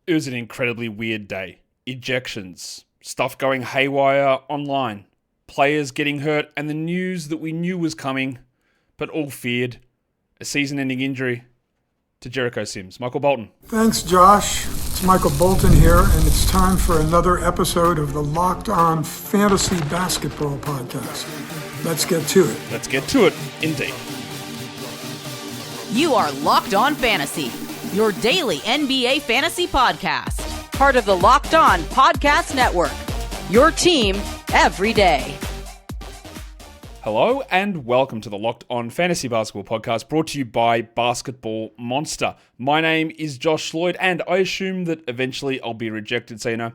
It was an incredibly weird day. Ejections, stuff going haywire online, players getting hurt, and the news that we knew was coming, but all feared a season-ending injury to Jericho Sims. Michael Bolton. Thanks, Josh. It's Michael Bolton here, and it's time for another episode of the Locked On Fantasy Basketball Podcast. Let's get to it. Let's get to it, indeed. You are Locked On Fantasy, your daily NBA fantasy podcast. Part of the Locked On Podcast Network, your team every day. Hello and welcome to the Locked On Fantasy Basketball Podcast, brought to you by Basketball Monster. My name is Josh Lloyd, and I assume that eventually I'll be rejected. So,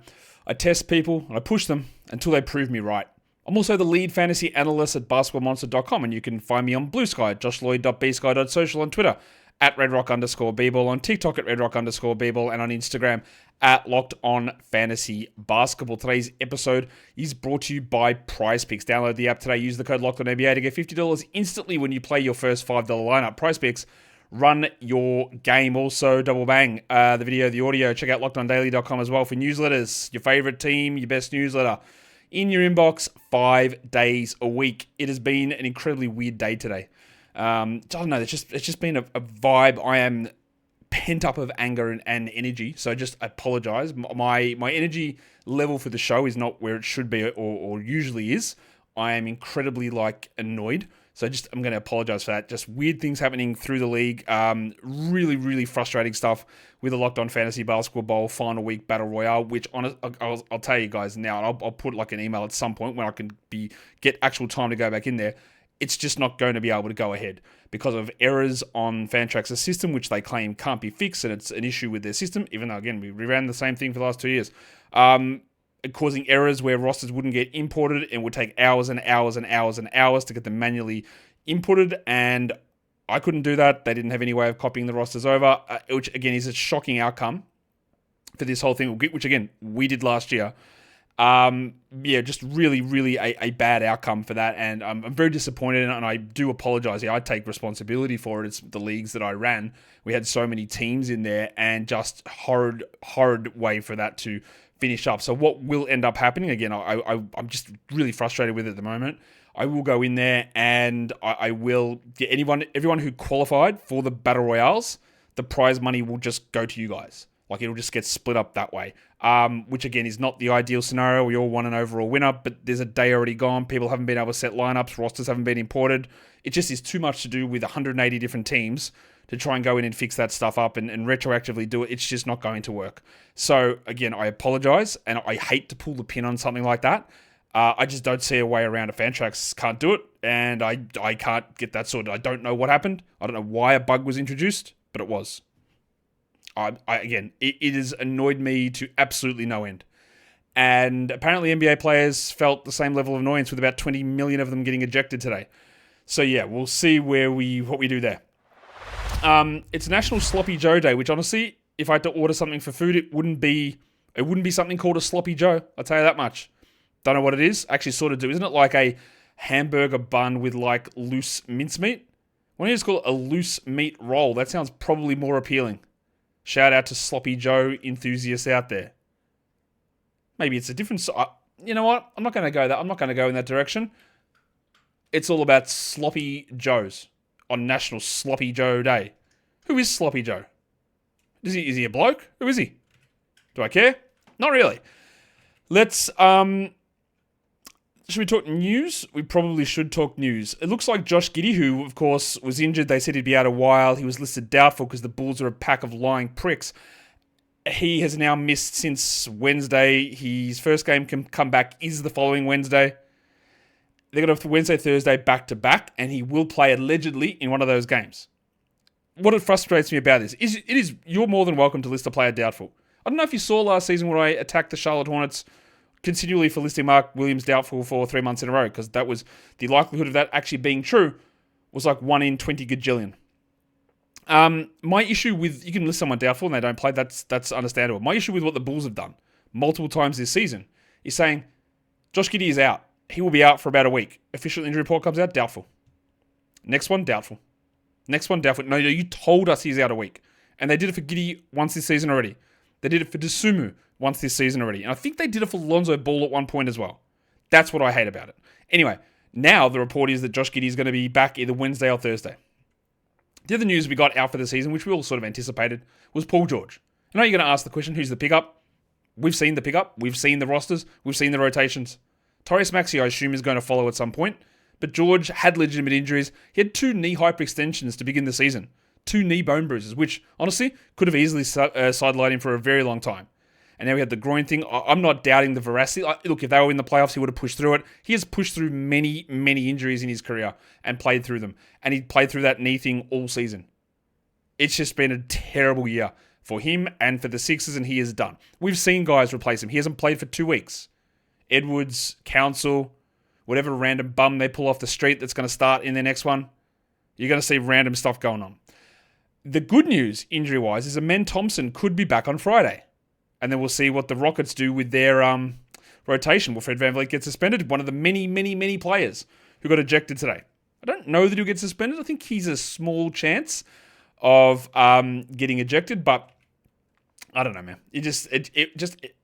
I test people and I push them until they prove me right. I'm also the lead fantasy analyst at basketballmonster.com, and you can find me on Blue Sky at joshloyd.bsky.social, on Twitter at redrock_bball, on TikTok at redrock_bball, and on Instagram at LockedOnFantasyBasketball. Today's episode is brought to you by PrizePicks. Download the app today. Use the code LockedOnNBA to get $50 instantly when you play your first $5 lineup. PrizePicks, run your game. Also, double bang, the video, the audio. Check out LockedOnDaily.com as well for newsletters. Your favorite team, your best newsletter in your inbox 5 days a week. It has been an incredibly weird day today. I don't know, it's just been a vibe. I am pent up of anger and energy, so I apologize. My energy level for the show is not where it should be or usually is. I am incredibly annoyed, so I'm going to apologize for that. Just weird things happening through the league. Really, really frustrating stuff with the Locked On Fantasy Basketball Bowl final week Battle Royale, which I'll tell you guys now, and I'll put an email at some point when I can get actual time to go back in there. It's just not going to be able to go ahead because of errors on Fantrax's system, which they claim can't be fixed, and it's an issue with their system, even though, again, we ran the same thing for the last 2 years. Causing errors where rosters wouldn't get imported and would take hours and hours and hours and hours to get them manually inputted, and I couldn't do that. They didn't have any way of copying the rosters over, which, again, is a shocking outcome for this whole thing, which, again, we did last year. Just really, really a bad outcome for that, and I'm very disappointed, and I do apologize. I take responsibility for it. It's the leagues that I ran. We had so many teams in there, and just horrid way for that to finish up. So what will end up happening, again, I'm just really frustrated with it at the moment. I will go in there, and I will get everyone who qualified for the Battle Royales, the prize money will just go to you guys. It'll just get split up that way, which, again, is not the ideal scenario. We all want an overall winner, but there's a day already gone. People haven't been able to set lineups. Rosters haven't been imported. It just is too much to do with 180 different teams to try and go in and fix that stuff up and retroactively do it. It's just not going to work. So, again, I apologize, and I hate to pull the pin on something like that. I just don't see a way around it. Fantrax can't do it, and I can't get that sorted. I don't know what happened. I don't know why a bug was introduced, but it was. It has annoyed me to absolutely no end. And apparently NBA players felt the same level of annoyance with about 20 million of them getting ejected today. So yeah, we'll see what we do there. It's National Sloppy Joe Day, which honestly, if I had to order something for food, it wouldn't be something called a Sloppy Joe. I'll tell you that much. Don't know what it is. Actually sort of do. Isn't it like a hamburger bun with loose mincemeat? Why don't you just call it a loose meat roll? That sounds probably more appealing. Shout out to Sloppy Joe enthusiasts out there. Maybe it's a different... You know what? I'm not going to go that. I'm not going to go in that direction. It's all about Sloppy Joes on National Sloppy Joe Day. Who is Sloppy Joe? Is he a bloke? Who is he? Do I care? Not really. Let's... Should we talk news? We probably should talk news. It looks like Josh Giddey, who, of course, was injured. They said he'd be out a while. He was listed doubtful because the Bulls are a pack of lying pricks. He has now missed since Wednesday. His first game can come back is the following Wednesday. They're going to have Wednesday, Thursday back-to-back, and he will play allegedly in one of those games. What frustrates me about this is you're more than welcome to list a player doubtful. I don't know if you saw last season when I attacked the Charlotte Hornets continually for listing Mark Williams doubtful for 3 months in a row, because that was the likelihood of that actually being true was 1 in 20 gajillion. My issue with, you can list someone doubtful and they don't play, that's understandable. My issue with what the Bulls have done multiple times this season is saying Josh Giddey is out. He will be out for about a week. Official injury report comes out, doubtful. Next one, doubtful. Next one, doubtful. No, you told us he's out a week. And they did it for Giddey once this season already. They did it for Dosunmu once this season already. And I think they did it for Lonzo Ball at one point as well. That's what I hate about it. Anyway, now the report is that Josh Giddey is going to be back either Wednesday or Thursday. The other news we got out for the season, which we all sort of anticipated, was Paul George. I know you're going to ask the question, who's the pickup? We've seen the pickup. We've seen the rosters. We've seen the rotations. Tyrese Maxey, I assume, is going to follow at some point. But George had legitimate injuries. He had 2 knee hyperextensions to begin the season. 2 knee bone bruises, which, honestly, could have easily sidelined him for a very long time. And now we had the groin thing. I'm not doubting the veracity. Look, if they were in the playoffs, he would have pushed through it. He has pushed through many, many injuries in his career and played through them. And he played through that knee thing all season. It's just been a terrible year for him and for the Sixers, and he is done. We've seen guys replace him. He hasn't played for 2 weeks. Edwards, Council, whatever random bum they pull off the street that's going to start in their next one, you're going to see random stuff going on. The good news, injury-wise, is Amen Thompson could be back on Friday. And then we'll see what the Rockets do with their rotation. Will Fred VanVleet get suspended? One of the many, many, many players who got ejected today. I don't know that he'll get suspended. I think he's a small chance of getting ejected, but I don't know, man. It just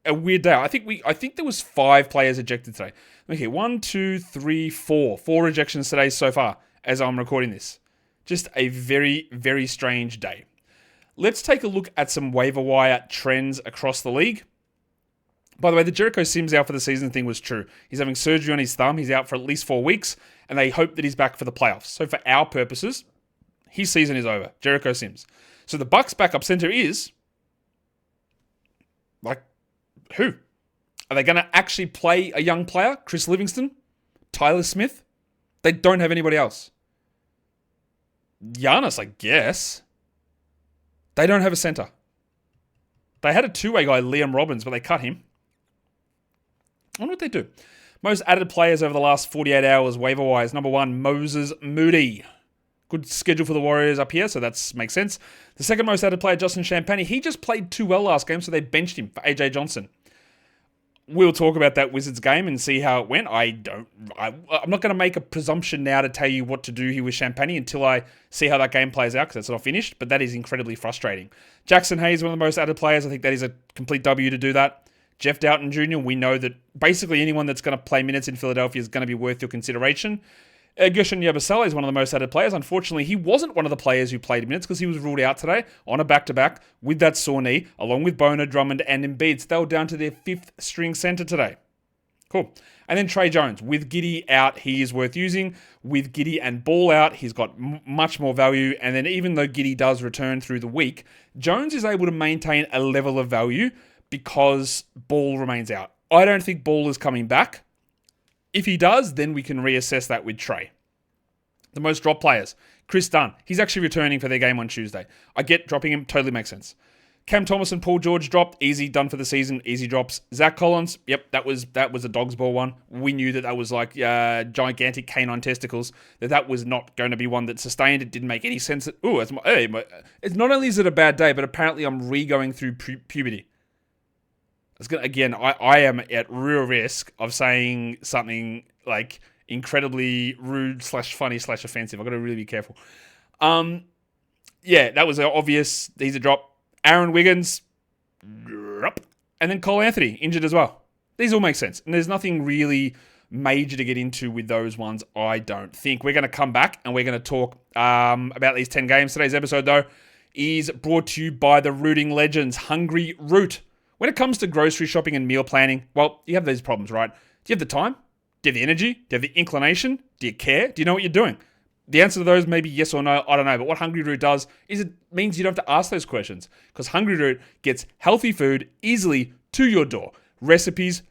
a weird day. I think there was 5 players ejected today. Okay, 1, 2, 3, 4. 4 ejections today so far as I'm recording this. Just a very, very strange day. Let's take a look at some waiver wire trends across the league. By the way, the Jericho Sims out for the season thing was true. He's having surgery on his thumb. He's out for at least 4 weeks, and they hope that he's back for the playoffs. So for our purposes, his season is over. Jericho Sims. So the Bucks backup center is who? Are they going to actually play a young player? Chris Livingston? Tyler Smith? They don't have anybody else. Giannis, I guess. They don't have a center. They had a 2-way guy, Liam Robbins, but they cut him. I wonder what they do. Most added players over the last 48 hours, waiver-wise. Number 1, Moses Moody. Good schedule for the Warriors up here, so that makes sense. The second most added player, Justin Champagnie. He just played too well last game, so they benched him for AJ Johnson. We'll talk about that Wizards game and see how it went. I'm not going to make a presumption now to tell you what to do here with Champagnie until I see how that game plays out, because it's not finished, but that is incredibly frustrating. Jackson Hayes, one of the most added players. I think that is a complete W to do that. Jeff Doughton Jr., we know that basically anyone that's going to play minutes in Philadelphia is going to be worth your consideration. Gershon Yabusele is one of the most added players. Unfortunately, he wasn't one of the players who played minutes because he was ruled out today on a back-to-back with that sore knee, along with Boner, Drummond, and Embiid. So they were down to their 5th string center today. Cool. And then Trey Jones. With Giddey out, he is worth using. With Giddey and Ball out, he's got much more value. And then even though Giddey does return through the week, Jones is able to maintain a level of value because Ball remains out. I don't think Ball is coming back. If he does, then we can reassess that with Trey. The most drop players. Chris Dunn. He's actually returning for their game on Tuesday. I get dropping him. Totally makes sense. Cam Thomas and Paul George dropped. Easy, done for the season. Easy drops. Zach Collins. Yep, that was a dog's ball one. We knew that was like gigantic canine testicles. That was not going to be one that sustained. It didn't make any sense. It's not only is it a bad day, but apparently I'm re-going through puberty. I am at real risk of saying something like incredibly rude / funny / offensive. I've got to really be careful. That was obvious. He's a drop. Aaron Wiggins, drop. And then Cole Anthony, injured as well. These all make sense. And there's nothing really major to get into with those ones, I don't think. We're going to come back and we're going to talk about these 10 games. Today's episode, though, is brought to you by the rooting legends, Hungry Root. When it comes to grocery shopping and meal planning, well, you have these problems, right? Do you have the time? Do you have the energy? Do you have the inclination? Do you care? Do you know what you're doing? The answer to those may be yes or no, I don't know. But what Hungry Root does is it means you don't have to ask those questions, because Hungry Root gets healthy food easily to your door. Recipes,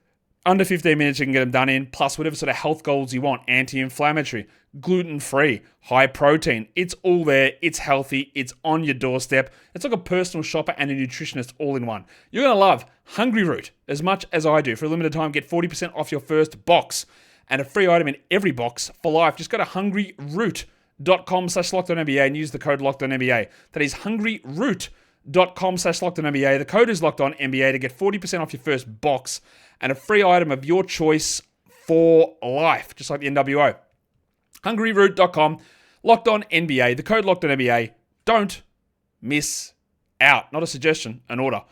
under 15 minutes you can get them done in, plus whatever sort of health goals you want. Anti-inflammatory, gluten-free, high protein. It's all there. It's healthy. It's on your doorstep. It's like a personal shopper and a nutritionist all in one. You're going to love Hungry Root as much as I do. For a limited time, get 40% off your first box and a free item in every box for life. Just go to hungryroot.com/LockedOnNBA and use the code LockedOnNBA. That is hungryroot.com/LockedOnNBA. The code is LockedOnNBA to get 40% off your first box and a free item of your choice for life, just like the NWO. hungryroot.com, LockedOnNBA. The code LockedOnNBA. Don't miss out. Not a suggestion, an order.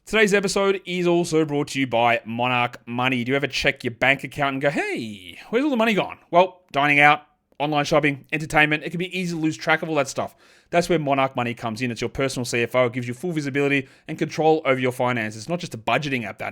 Today's episode is also brought to you by Monarch Money. Do you ever check your bank account and go, hey, where's all the money gone? Well, dining out, online shopping, entertainment, it can be easy to lose track of all that stuff. That's where Monarch Money comes in. It's your personal CFO. It gives you full visibility and control over your finances. It's not just a budgeting app.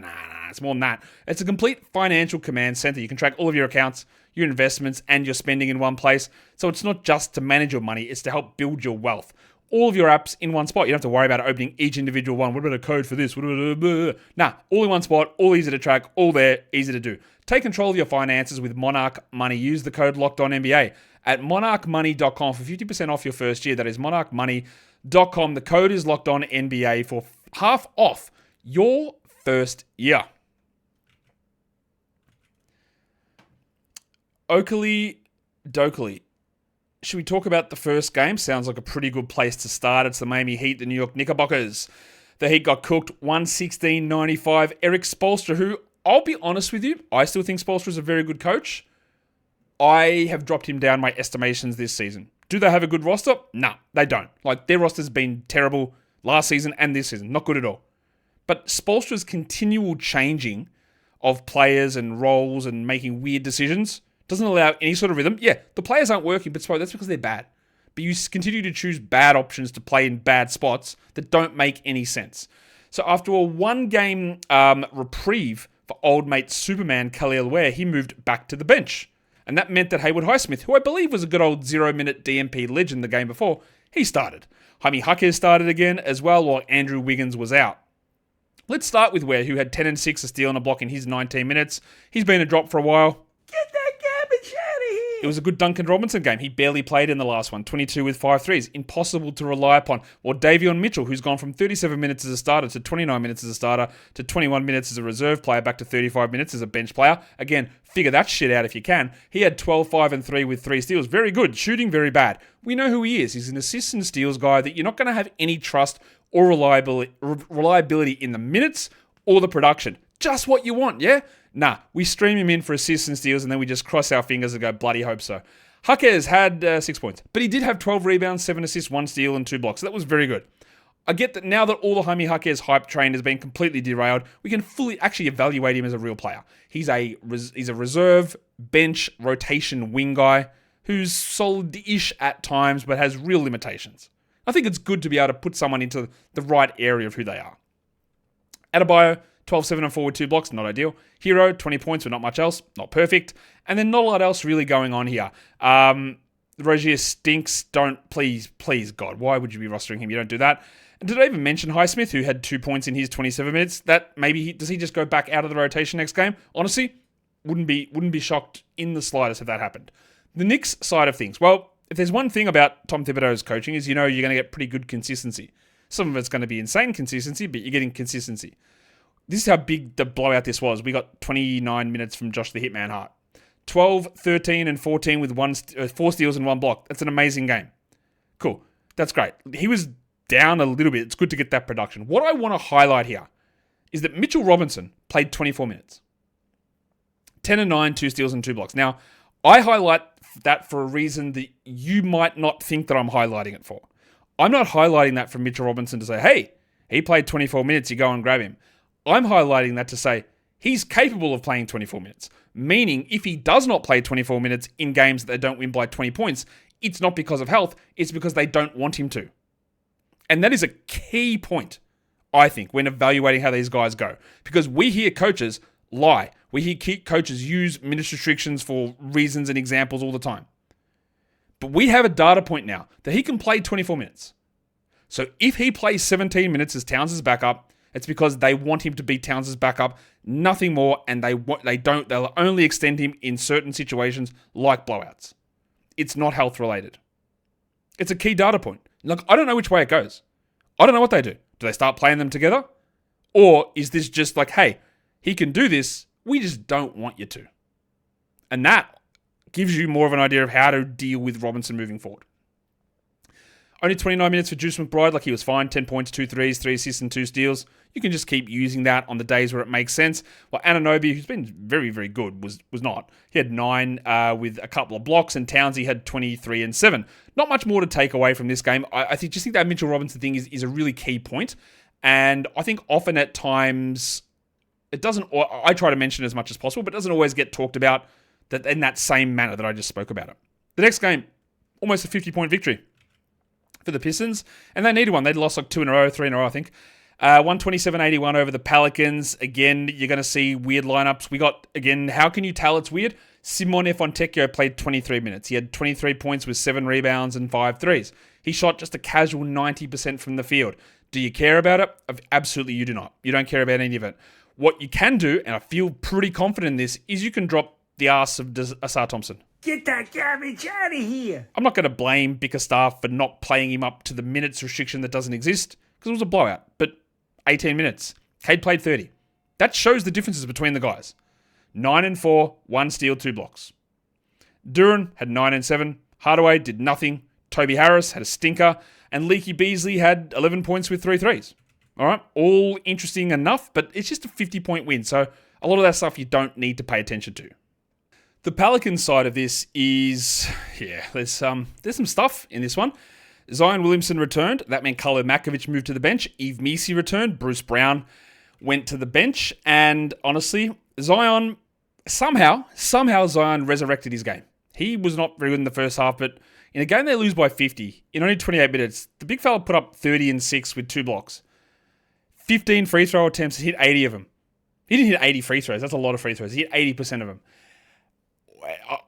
It's more than that. It's a complete financial command center. You can track all of your accounts, your investments, and your spending in one place. So it's not just to manage your money. It's to help build your wealth. All of your apps in one spot. You don't have to worry about opening each individual one. What about a code for this? All in one spot, all easy to track, all there, easy to do. Take control of your finances with Monarch Money. Use the code LOCKEDONNBA at monarchmoney.com for 50% off your first year. That is monarchmoney.com. The code is LOCKEDONNBA for half off your first year. Oakley Dokley. Should we talk about the first game? Sounds like a pretty good place to start. It's the Miami Heat, the New York Knickerbockers. The Heat got cooked 116-95. Eric Spoelstra, who, I'll be honest with you, I still think Spoelstra is a very good coach. I have dropped him down my estimations this season. Do they have a good roster? No, they don't. Like, their roster's been terrible last season and this season. Not good at all. But Spoelstra's continual changing of players and roles and making weird decisions doesn't allow any sort of rhythm. Yeah, the players aren't working, but that's because they're bad. But you continue to choose bad options to play in bad spots that don't make any sense. So after a one-game reprieve for old mate Superman Khalil Ware, he moved back to the bench. And that meant that Haywood Highsmith, who I believe was a good old 0-minute DMP legend the game before, he started. Jaime Jaquez started again as well while Andrew Wiggins was out. Let's start with Ware, who had 10 and 6, a steal and a block in his 19 minutes. He's been a drop for a while. Get that garbage out of here! It was a good Duncan Robinson game. He barely played in the last one. 22 with 5 threes. Impossible to rely upon. Or Davion Mitchell, who's gone from 37 minutes as a starter to 29 minutes as a starter to 21 minutes as a reserve player back to 35 minutes as a bench player. Again, figure that shit out if you can. He had 12, 5, and 3 with 3 steals. Very good. Shooting very bad. We know who he is. He's an assist and steals guy that you're not going to have any trust or reliability in the minutes or the production. Just what you want, yeah? Nah, we stream him in for assists and steals and then we just cross our fingers and go, bloody hope so. Jaquez had 6 points, but he did have 12 rebounds, 7 assists, 1 steal, and 2 blocks. So that was very good. I get that now that all the Jaime Jaquez hype train has been completely derailed, we can fully actually evaluate him as a real player. He's a reserve, bench, rotation wing guy who's solid-ish at times, but has real limitations. I think it's good to be able to put someone into the right area of who they are. Adebayo, 12, 7, and 4 with 2 blocks, not ideal. Hero, 20 points, but not much else, not perfect. And then not a lot else really going on here. Rozier stinks, please, God, why would you be rostering him? You don't do that. And did I even mention Highsmith, who had 2 points in his 27 minutes? That maybe, does he just go back out of the rotation next game? Honestly, wouldn't be shocked in the slightest if that happened. The Knicks side of things, well, if there's one thing about Tom Thibodeau's coaching is, you're going to get pretty good consistency. Some of it's going to be insane consistency, but you're getting consistency. This is how big the blowout this was. We got 29 minutes from Josh the Hitman Hart. 12, 13, and 14 with 4 steals and 1 block. That's an amazing game. Cool. That's great. He was down a little bit. It's good to get that production. What I want to highlight here is that Mitchell Robinson played 24 minutes. 10 and 9, 2 steals and 2 blocks. Now, I highlight that for a reason that you might not think that I'm highlighting it for. I'm not highlighting that for Mitchell Robinson to say, hey, he played 24 minutes, you go and grab him. I'm highlighting that to say he's capable of playing 24 minutes. Meaning, if he does not play 24 minutes in games that they don't win by 20 points, it's not because of health, it's because they don't want him to. And that is a key point, I think, when evaluating how these guys go. Because we hear coaches lie. We hear coaches use minutes restrictions for reasons and examples all the time. But we have a data point now that he can play 24 minutes. So if he plays 17 minutes as Towns' backup, it's because they want him to be Towns' backup, nothing more, and they'll only extend him in certain situations like blowouts. It's not health related. It's a key data point. Look, I don't know which way it goes. I don't know what they do. Do they start playing them together? Or is this just like, hey, he can do this, we just don't want you to. And that gives you more of an idea of how to deal with Robinson moving forward. Only 29 minutes for Juice McBride, like he was fine. 10 points, 2 threes, 3 assists, and 2 steals. You can just keep using that on the days where it makes sense. Well, Anunoby, who's been very, very good, was not. He had 9 with a couple of blocks, and Townsy had 23 and 7. Not much more to take away from this game. I just think that Mitchell Robinson thing is a really key point. And I think often at times, it doesn't, I try to mention it as much as possible, but it doesn't always get talked about that in that same manner that I just spoke about it. The next game, almost a 50-point victory for the Pistons, and they needed one. They'd lost like 2 in a row, 3 in a row, I think. 127-81 over the Pelicans. Again, you're going to see weird lineups. We got, again, how can you tell it's weird? Simone Fontecchio played 23 minutes. He had 23 points with 7 rebounds and 5 threes. He shot just a casual 90% from the field. Do you care about it? Absolutely you do not. You don't care about any of it. What you can do, and I feel pretty confident in this, is you can drop the ass of Asar Thompson. Get that garbage out of here. I'm not going to blame Bickerstaff for not playing him up to the minutes restriction that doesn't exist, because it was a blowout, but 18 minutes. Cade played 30. That shows the differences between the guys. 9 and 4, 1 steal, 2 blocks. Duran had 9 and 7. Hardaway did nothing. Toby Harris had a stinker. And Leaky Beasley had 11 points with 3 threes. All right, all interesting enough, but it's just a 50-point win. So a lot of that stuff you don't need to pay attention to. The Pelicans side of this is, there's some stuff in this one. Zion Williamson returned. That meant Khalil Makovich moved to the bench. Yves Missi returned. Bruce Brown went to the bench. And honestly, Zion, somehow Zion resurrected his game. He was not very good in the first half, but in a game they lose by 50, in only 28 minutes, the big fella put up 30 and 6 with 2 blocks. 15 free throw attempts, hit 80 of them. He didn't hit 80 free throws. That's a lot of free throws. He hit 80% of them.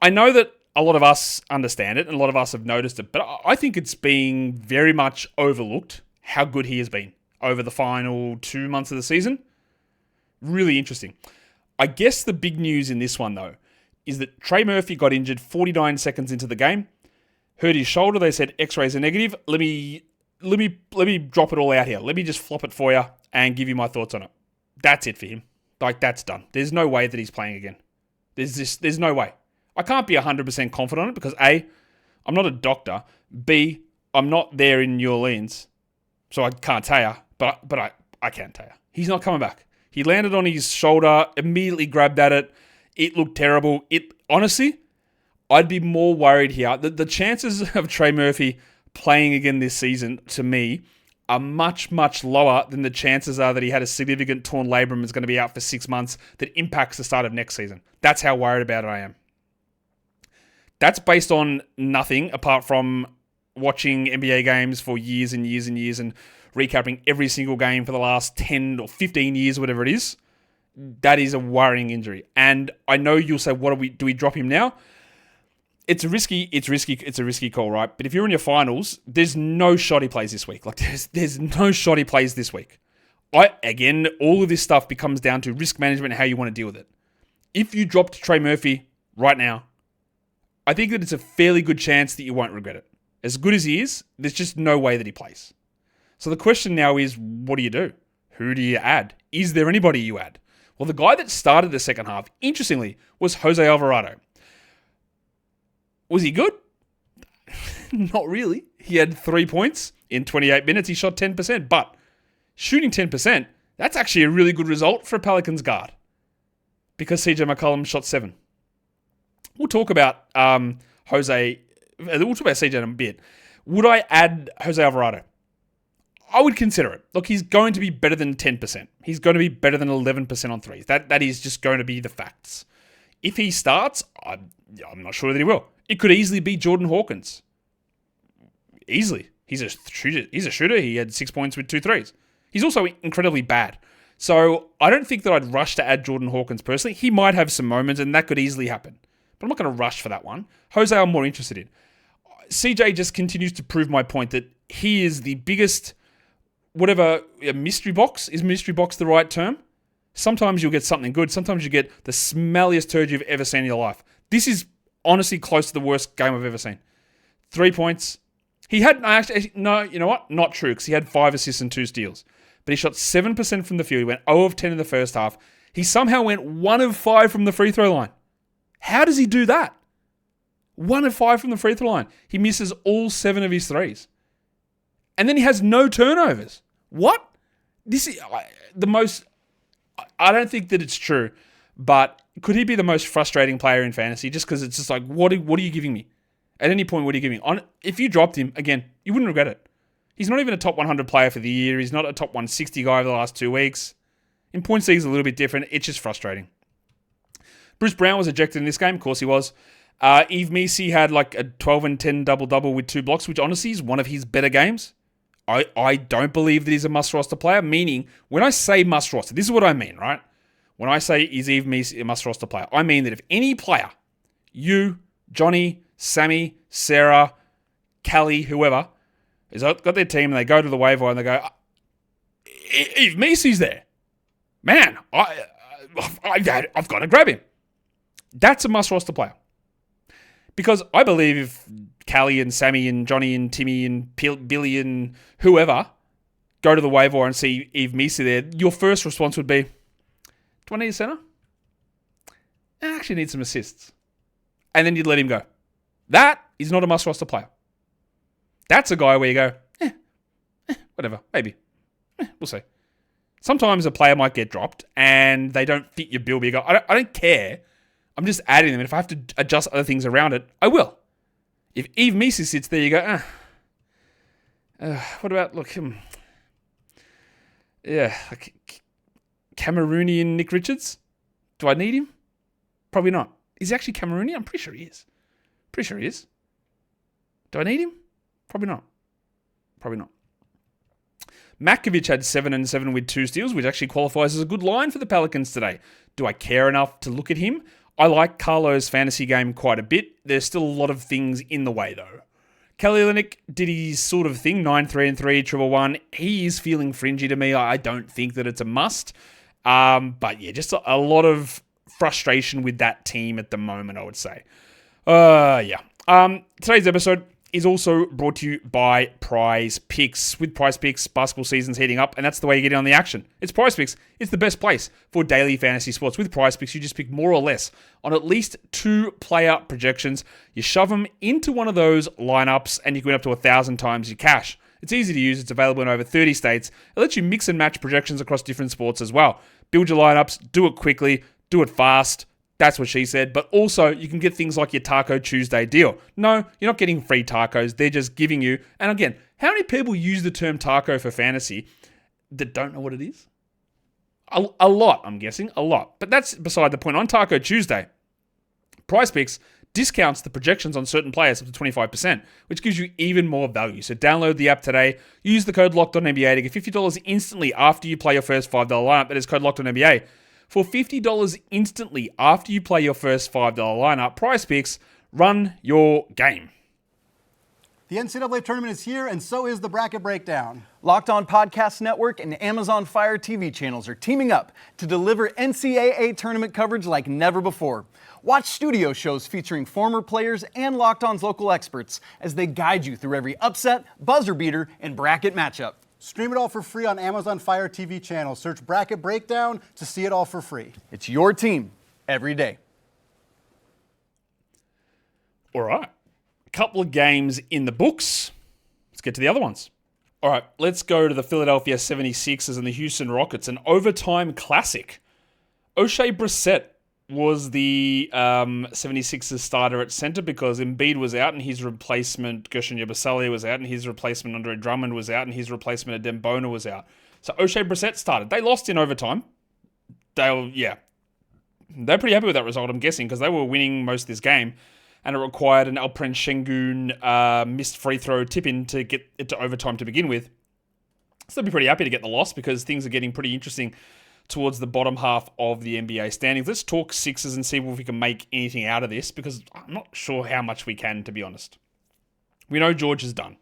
I know that a lot of us understand it and a lot of us have noticed it, but I think it's being very much overlooked how good he has been over the final 2 months of the season. Really interesting. I guess the big news in this one, though, is that Trey Murphy got injured 49 seconds into the game. Hurt his shoulder. They said X-rays are negative. Let me drop it all out here. Let me just flop it for you and give you my thoughts on it. That's it for him. Like, that's done. There's no way that he's playing again. There's no way. I can't be 100% confident on it because A, I'm not a doctor. B, I'm not there in New Orleans. So I can't tell you, but I can tell you. He's not coming back. He landed on his shoulder, immediately grabbed at it. It looked terrible. Honestly, I'd be more worried here. The chances of Trey Murphy playing again this season, to me, are much, much lower than the chances are that he had a significant torn labrum and is going to be out for 6 months that impacts the start of next season. That's how worried about it I am. That's based on nothing apart from watching NBA games for years and years and years and recapping every single game for the last 10 or 15 years, whatever it is. That is a worrying injury. And I know you'll say, do we drop him now? It's a risky call, right? But if you're in your finals, there's no shot he plays this week. Like there's no shot he plays this week. Again, all of this stuff becomes down to risk management and how you want to deal with it. If you dropped Trey Murphy right now, I think that it's a fairly good chance that you won't regret it. As good as he is, there's just no way that he plays. So the question now is, what do you do? Who do you add? Is there anybody you add? Well, the guy that started the second half, interestingly, was Jose Alvarado. Was he good? Not really. He had 3 points in 28 minutes. He shot 10%. But shooting 10%, that's actually a really good result for a Pelicans guard. Because CJ McCollum shot 7. We'll talk about Jose. We'll talk about CJ in a bit. Would I add Jose Alvarado? I would consider it. Look, he's going to be better than 10%. He's going to be better than 11% on threes. That is just going to be the facts. If he starts, I'm not sure that he will. It could easily be Jordan Hawkins. Easily. He's a shooter. He had 6 points with 2 threes. He's also incredibly bad. So I don't think that I'd rush to add Jordan Hawkins personally. He might have some moments, and that could easily happen. But I'm not going to rush for that one. Jose, I'm more interested in. CJ just continues to prove my point that he is the biggest, mystery box. Is mystery box the right term? Sometimes you'll get something good. Sometimes you get the smelliest turd you've ever seen in your life. This is honestly close to the worst game I've ever seen. 3 points. He had, no, you know what? Not true, because he had 5 assists and 2 steals. But he shot 7% from the field. He went 0 of 10 in the first half. He somehow went 1 of 5 from the free throw line. How does he do that? 1 of 5 from the free throw line. He misses all 7 of his threes. And then he has no turnovers. What? This is the most... I don't think that it's true, but could he be the most frustrating player in fantasy just because it's just like, what are you giving me? At any point, what are you giving me? If you dropped him, again, you wouldn't regret it. He's not even a top 100 player for the year. He's not a top 160 guy over the last 2 weeks. In points league, it's a little bit different. It's just frustrating. Bruce Brown was ejected in this game. Of course he was. Yves Missi had like a 12 and 10 double-double with 2 blocks, which honestly is one of his better games. I don't believe that he's a must-roster player, meaning when I say must-roster, this is what I mean, right? When I say is Yves Missi a must-roster player, I mean that if any player, you, Johnny, Sammy, Sarah, Callie, whoever, has got their team and they go to the waiver and they go, Yves Missi's there. Man, I've got to grab him. That's a must-roster player. Because I believe if Callie and Sammy and Johnny and Timmy and Billy and whoever go to the waiver and see Yves Missi there, your first response would be, do I need a center? I actually need some assists. And then you'd let him go. That is not a must-roster player. That's a guy where you go, whatever, maybe. We'll see. Sometimes a player might get dropped and they don't fit your bill, but you go, I don't care. I'm just adding them. And if I have to adjust other things around it, I will. If Yves Missi sits there, you go, what about, look, like Cameroonian Nick Richards? Do I need him? Probably not. Is he actually Cameroonian? I'm pretty sure he is. Do I need him? Probably not. Matkovic had 7 and 7 with 2 steals, which actually qualifies as a good line for the Pelicans today. Do I care enough to look at him? I like Carlo's fantasy game quite a bit. There's still a lot of things in the way, though. Kelly Olynyk did his sort of thing, 9-3-3, triple one. He is feeling fringy to me. I don't think that it's a must. But yeah, just a lot of frustration with that team at the moment, I would say. Today's episode is also brought to you by Prize Picks. With Prize Picks, basketball season's heating up, and that's the way you get in on the action. It's Prize Picks. It's the best place for daily fantasy sports. With Prize Picks, you just pick more or less on at least 2 player projections. You shove them into one of those lineups, and you can win up to 1,000 times your cash. It's easy to use. It's available in over 30 states. It lets you mix and match projections across different sports as well. Build your lineups. Do it quickly. Do it fast. That's what she said. But also, you can get things like your Taco Tuesday deal. No, you're not getting free tacos. They're just giving you... And again, how many people use the term taco for fantasy that don't know what it is? A lot, I'm guessing. A lot. But that's beside the point. On Taco Tuesday, Prize Picks discounts the projections on certain players up to 25%, which gives you even more value. So download the app today. Use the code LOCKEDONNBA to get $50 instantly after you play your first $5 lineup. That is code LOCKEDONNBA. For $50 instantly after you play your first $5 lineup, Prize Picks, run your game. The NCAA tournament is here, and so is the Bracket Breakdown. Locked On Podcast Network and Amazon Fire TV channels are teaming up to deliver NCAA tournament coverage like never before. Watch studio shows featuring former players and Locked On's local experts as they guide you through every upset, buzzer beater, and bracket matchup. Stream it all for free on Amazon Fire TV channel. Search Bracket Breakdown to see it all for free. It's your team every day. All right. A couple of games in the books. Let's get to the other ones. All right. Let's go to the Philadelphia 76ers and the Houston Rockets. An overtime classic. O'Shea Brissett was the 76ers starter at center because Embiid was out and his replacement, Gershon Yabusele, was out and his replacement, Andre Drummond, was out and his replacement, Adem Bona, was out. So O'Shea Brissett started. They lost in overtime. They're pretty happy with that result, I'm guessing, because they were winning most of this game and it required an Alperen Şengün missed free throw tip-in to get it to overtime to begin with. So they'll be pretty happy to get the loss because things are getting pretty interesting towards the bottom half of the NBA standings. Let's talk Sixers and see if we can make anything out of this because I'm not sure how much we can, to be honest. We know George is done.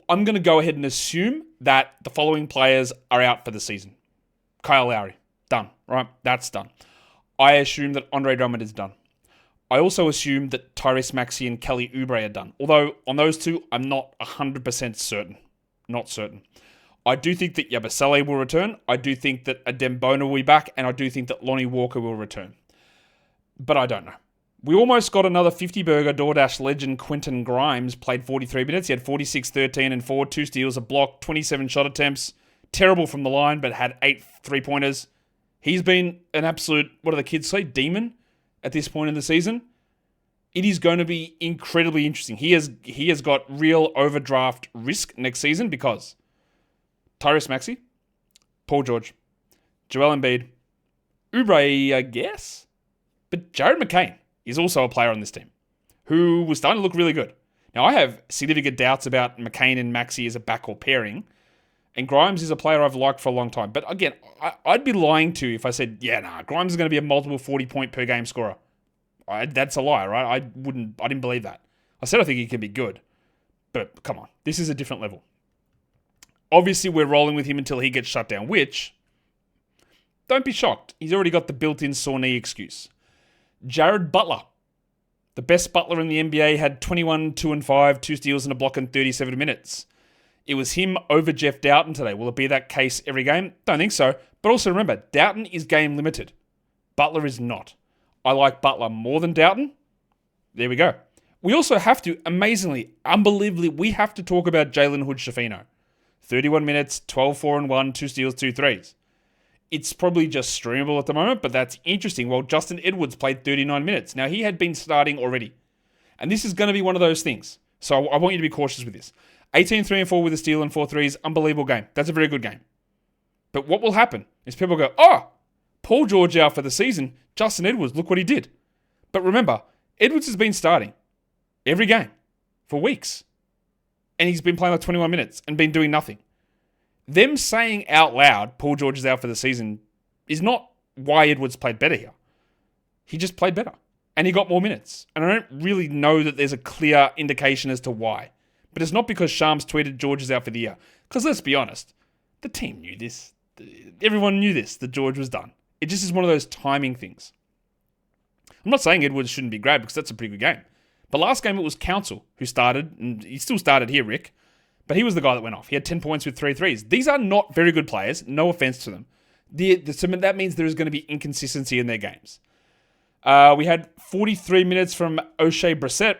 I'm going to go ahead and assume that the following players are out for the season. Kyle Lowry, done, right? That's done. I assume that Andre Drummond is done. I also assume that Tyrese Maxey and Kelly Oubre are done. Although on those two, I'm not 100% certain. Not certain. I do think that Yabusele will return. I do think that Adem Bona will be back. And I do think that Lonnie Walker will return. But I don't know. We almost got another 50-burger DoorDash legend Quentin Grimes. Played 43 minutes. He had 46, 13, and 4. 2 steals, a block, 27 shot attempts. Terrible from the line, but had 8 3-pointers. He's been an absolute, what do the kids say, demon at this point in the season. It is going to be incredibly interesting. He has got real overdraft risk next season because Tyrese Maxey, Paul George, Joel Embiid, Oubre, I guess, but Jared McCain is also a player on this team who was starting to look really good. Now, I have significant doubts about McCain and Maxey as a backcourt pairing, and Grimes is a player I've liked for a long time. But again, I'd be lying to you if I said, Grimes is going to be a multiple 40-point per game scorer. That's a lie, right? I didn't believe that. I said I think he can be good, but come on, this is a different level. Obviously, we're rolling with him until he gets shut down, which, don't be shocked. He's already got the built-in sore knee excuse. Jared Butler, the best Butler in the NBA, had 21, 2 and 5, 2 steals and a block in 37 minutes. It was him over Jeff Doughton today. Will it be that case every game? Don't think so. But also remember, Doughton is game limited. Butler is not. I like Butler more than Doughton. There we go. We also have to, amazingly, unbelievably, we have to talk about Jalen Hood-Schifino. 31 minutes, 12, 4 and 1, 2 steals, 2 threes. It's probably just streamable at the moment, but that's interesting. Well, Justin Edwards played 39 minutes. Now, he had been starting already. And this is going to be one of those things. So I want you to be cautious with this. 18, 3 and 4 with a steal and 4 threes. Unbelievable game. That's a very good game. But what will happen is people go, Paul George out for the season. Justin Edwards, look what he did. But remember, Edwards has been starting every game for weeks. And he's been playing like 21 minutes and been doing nothing. Them saying out loud, Paul George is out for the season, is not why Edwards played better here. He just played better. And he got more minutes. And I don't really know that there's a clear indication as to why. But it's not because Shams tweeted George is out for the year. Because let's be honest, the team knew this. Everyone knew this, that George was done. It just is one of those timing things. I'm not saying Edwards shouldn't be grabbed because that's a pretty good game. But last game it was Council who started, and he still started here, Rick. But he was the guy that went off. He had 10 points with 3 threes. These are not very good players. No offense to them. That means there is going to be inconsistency in their games. We had 43 minutes from O'Shea Brissett,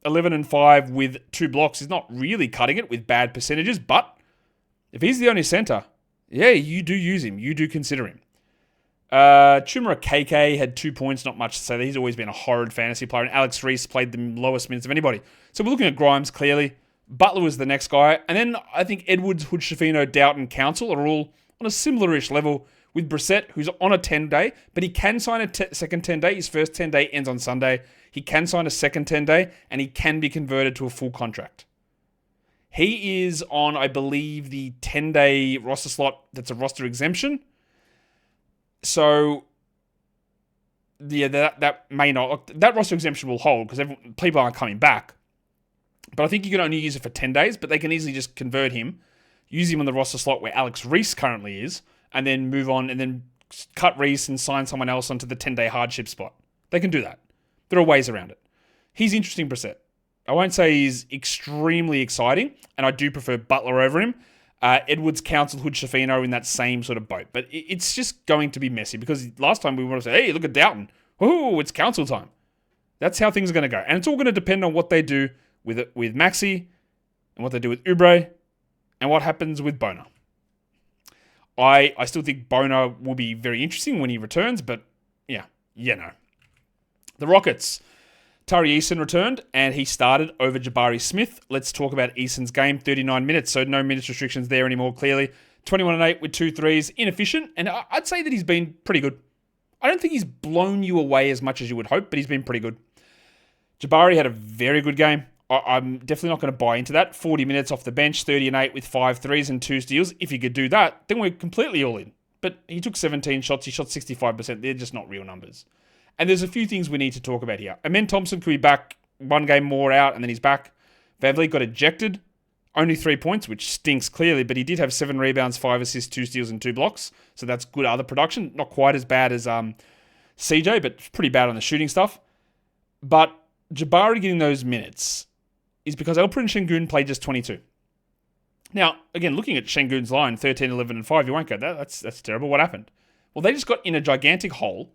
11 and 5 with 2 blocks. He's not really cutting it with bad percentages, but if he's the only center, you do use him. You do consider him. Chumara KK had 2 points, not much to say. He's always been a horrid fantasy player, and Alex Reese played the lowest minutes of anybody. So we're looking at Grimes, clearly. Butler was the next guy. And then I think Edwards, Hood-Schifino, Doughton, Council are all on a similar-ish level with Brissett, who's on a 10-day, but he can sign a second 10-day. His first 10-day ends on Sunday. He can sign a second 10-day, and he can be converted to a full contract. He is on, I believe, the 10-day roster slot that's a roster exemption. So, that may not... That roster exemption will hold because people aren't coming back. But I think you can only use it for 10 days, but they can easily just convert him, use him on the roster slot where Alex Reese currently is, and then move on and then cut Reese and sign someone else onto the 10-day hardship spot. They can do that. There are ways around it. He's interesting, Brissett. I won't say he's extremely exciting, and I do prefer Butler over him. Edwards, Council, Hood-Schifino in that same sort of boat. But it's just going to be messy because last time we wanted to say, hey, look at Doughton. Oh, it's Council time. That's how things are going to go. And it's all going to depend on what they do with Maxey and what they do with Oubre and what happens with Boner. I still think Boner will be very interesting when he returns, but no. The Rockets. Tari Eason returned, and he started over Jabari Smith. Let's talk about Eason's game. 39 minutes, so no minutes restrictions there anymore, clearly. 21 and 8 with 2 threes. Inefficient, and I'd say that he's been pretty good. I don't think he's blown you away as much as you would hope, but he's been pretty good. Jabari had a very good game. I'm definitely not going to buy into that. 40 minutes off the bench, 30 and 8 with 5 threes and 2 steals. If he could do that, then we're completely all in. But he took 17 shots. He shot 65%. They're just not real numbers. And there's a few things we need to talk about here. Amen Thompson could be back 1 game more out, and then he's back. VanVleet got ejected. Only 3 points, which stinks clearly, but he did have 7 rebounds, 5 assists, 2 steals, and 2 blocks. So that's good other production. Not quite as bad as CJ, but pretty bad on the shooting stuff. But Jabari getting those minutes is because Alperen Şengün played just 22. Now, again, looking at Şengün's line, 13, 11, and 5, you won't go, that's terrible. What happened? Well, they just got in a gigantic hole.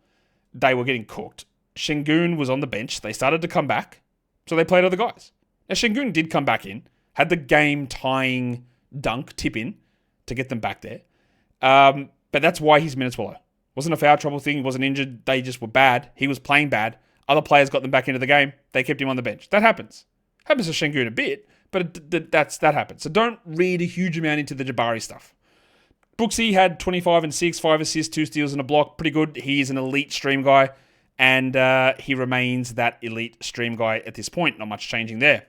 They were getting cooked. Şengün was on the bench. They started to come back, so they played other guys. Now, Şengün did come back in, had the game-tying dunk tip in to get them back there. But that's why his minutes were low. Wasn't a foul trouble thing. He wasn't injured. They just were bad. He was playing bad. Other players got them back into the game. They kept him on the bench. That happens. Happens to Şengün a bit, but that happens. So don't read a huge amount into the Jabari stuff. Brooksy had 25 and 6, 5 assists, 2 steals and a block. Pretty good. He is an elite stream guy, and he remains that elite stream guy at this point. Not much changing there.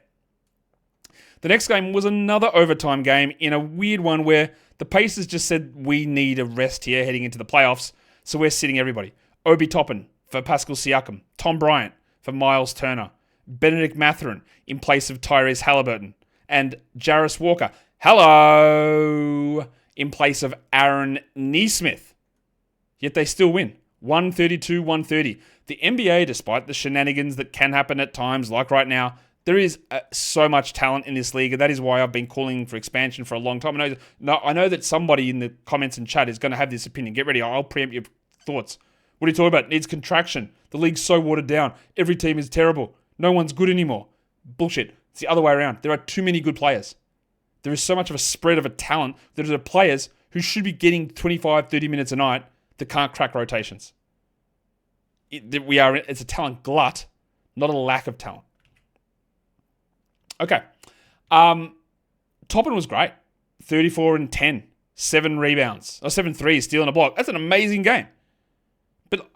The next game was another overtime game in a weird one where the Pacers just said, we need a rest here heading into the playoffs, so we're sitting everybody. Obi Toppin for Pascal Siakam, Tom Bryant for Miles Turner, Benedict Mathurin in place of Tyrese Halliburton, and Jarris Walker, hello, in place of Aaron Nesmith. Yet they still win, 132-130. The NBA, despite the shenanigans that can happen at times, like right now, there is so much talent in this league, and that is why I've been calling for expansion for a long time. I know that somebody in the comments and chat is going to have this opinion. Get ready, I'll preempt your thoughts. What are you talking about? It needs contraction. The league's so watered down. Every team is terrible. No one's good anymore. Bullshit. It's the other way around. There are too many good players. There is so much of a spread of a talent that there are players who should be getting 25, 30 minutes a night that can't crack rotations. It's a talent glut, not a lack of talent. Okay. Toppin was great. 34 and 10. 7 rebounds. 7 threes, stealing a block. That's an amazing game. But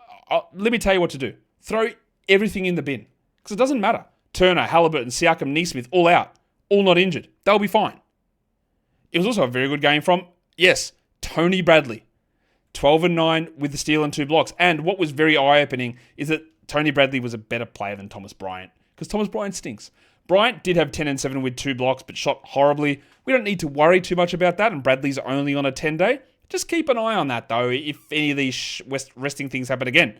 let me tell you what to do. Throw everything in the bin. Because it doesn't matter. Turner, Halliburton, Siakam, Nesmith, all out. All not injured. They'll be fine. It was also a very good game from, yes, Tony Bradley. 12 and 9 with the steal and 2 blocks. And what was very eye-opening is that Tony Bradley was a better player than Thomas Bryant. Because Thomas Bryant stinks. Bryant did have 10 and 7 with 2 blocks, but shot horribly. We don't need to worry too much about that, and Bradley's only on a 10-day. Just keep an eye on that, though, if any of these resting things happen again.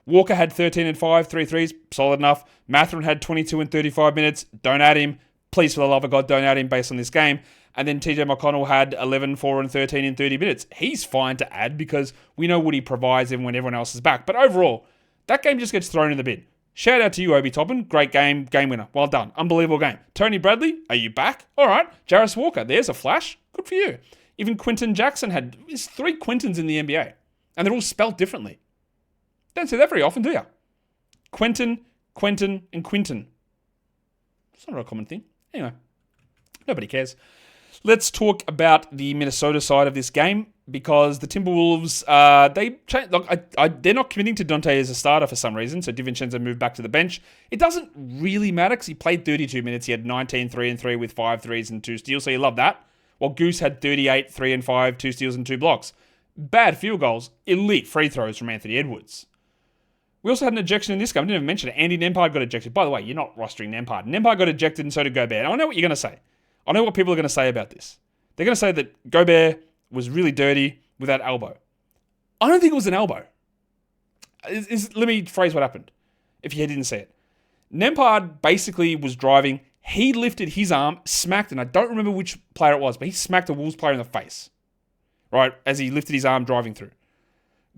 Walker had 13 and 5, 3 threes, solid enough. Mathurin had 22 and 35 minutes. Don't add him. Please, for the love of God, don't add him based on this game. And then TJ McConnell had 11, 4, and 13 in 30 minutes. He's fine to add because we know what he provides even when everyone else is back. But overall, that game just gets thrown in the bin. Shout out to you, Obi Toppin. Great game. Game winner. Well done. Unbelievable game. Tony Bradley, are you back? All right. Jarris Walker, there's a flash. Good for you. Even Quentin Jackson there's 3 Quentins in the NBA. And they're all spelt differently. Don't see that very often, do you? Quentin, and Quinton. It's not a common thing. Anyway, nobody cares. Let's talk about the Minnesota side of this game because the Timberwolves, they're not committing to Dante as a starter for some reason, so DiVincenzo moved back to the bench. It doesn't really matter because he played 32 minutes. He had 19, 3 and 3 with 5 threes and 2 steals, so you love that. While Goose had 38, 3 and 5, 2 steals and 2 blocks. Bad field goals, elite free throws from Anthony Edwards. We also had an ejection in this game. I didn't even mention it. Andy Nembhard got ejected. By the way, you're not rostering Nembhard. Nembhard got ejected and so did Gobert. I know what you're going to say. I know what people are going to say about this. They're going to say that Gobert was really dirty with that elbow. I don't think it was an elbow. Let me phrase what happened, if you didn't see it. Nembhard basically was driving. He lifted his arm, smacked, and I don't remember which player it was, but he smacked a Wolves player in the face, right, as he lifted his arm driving through.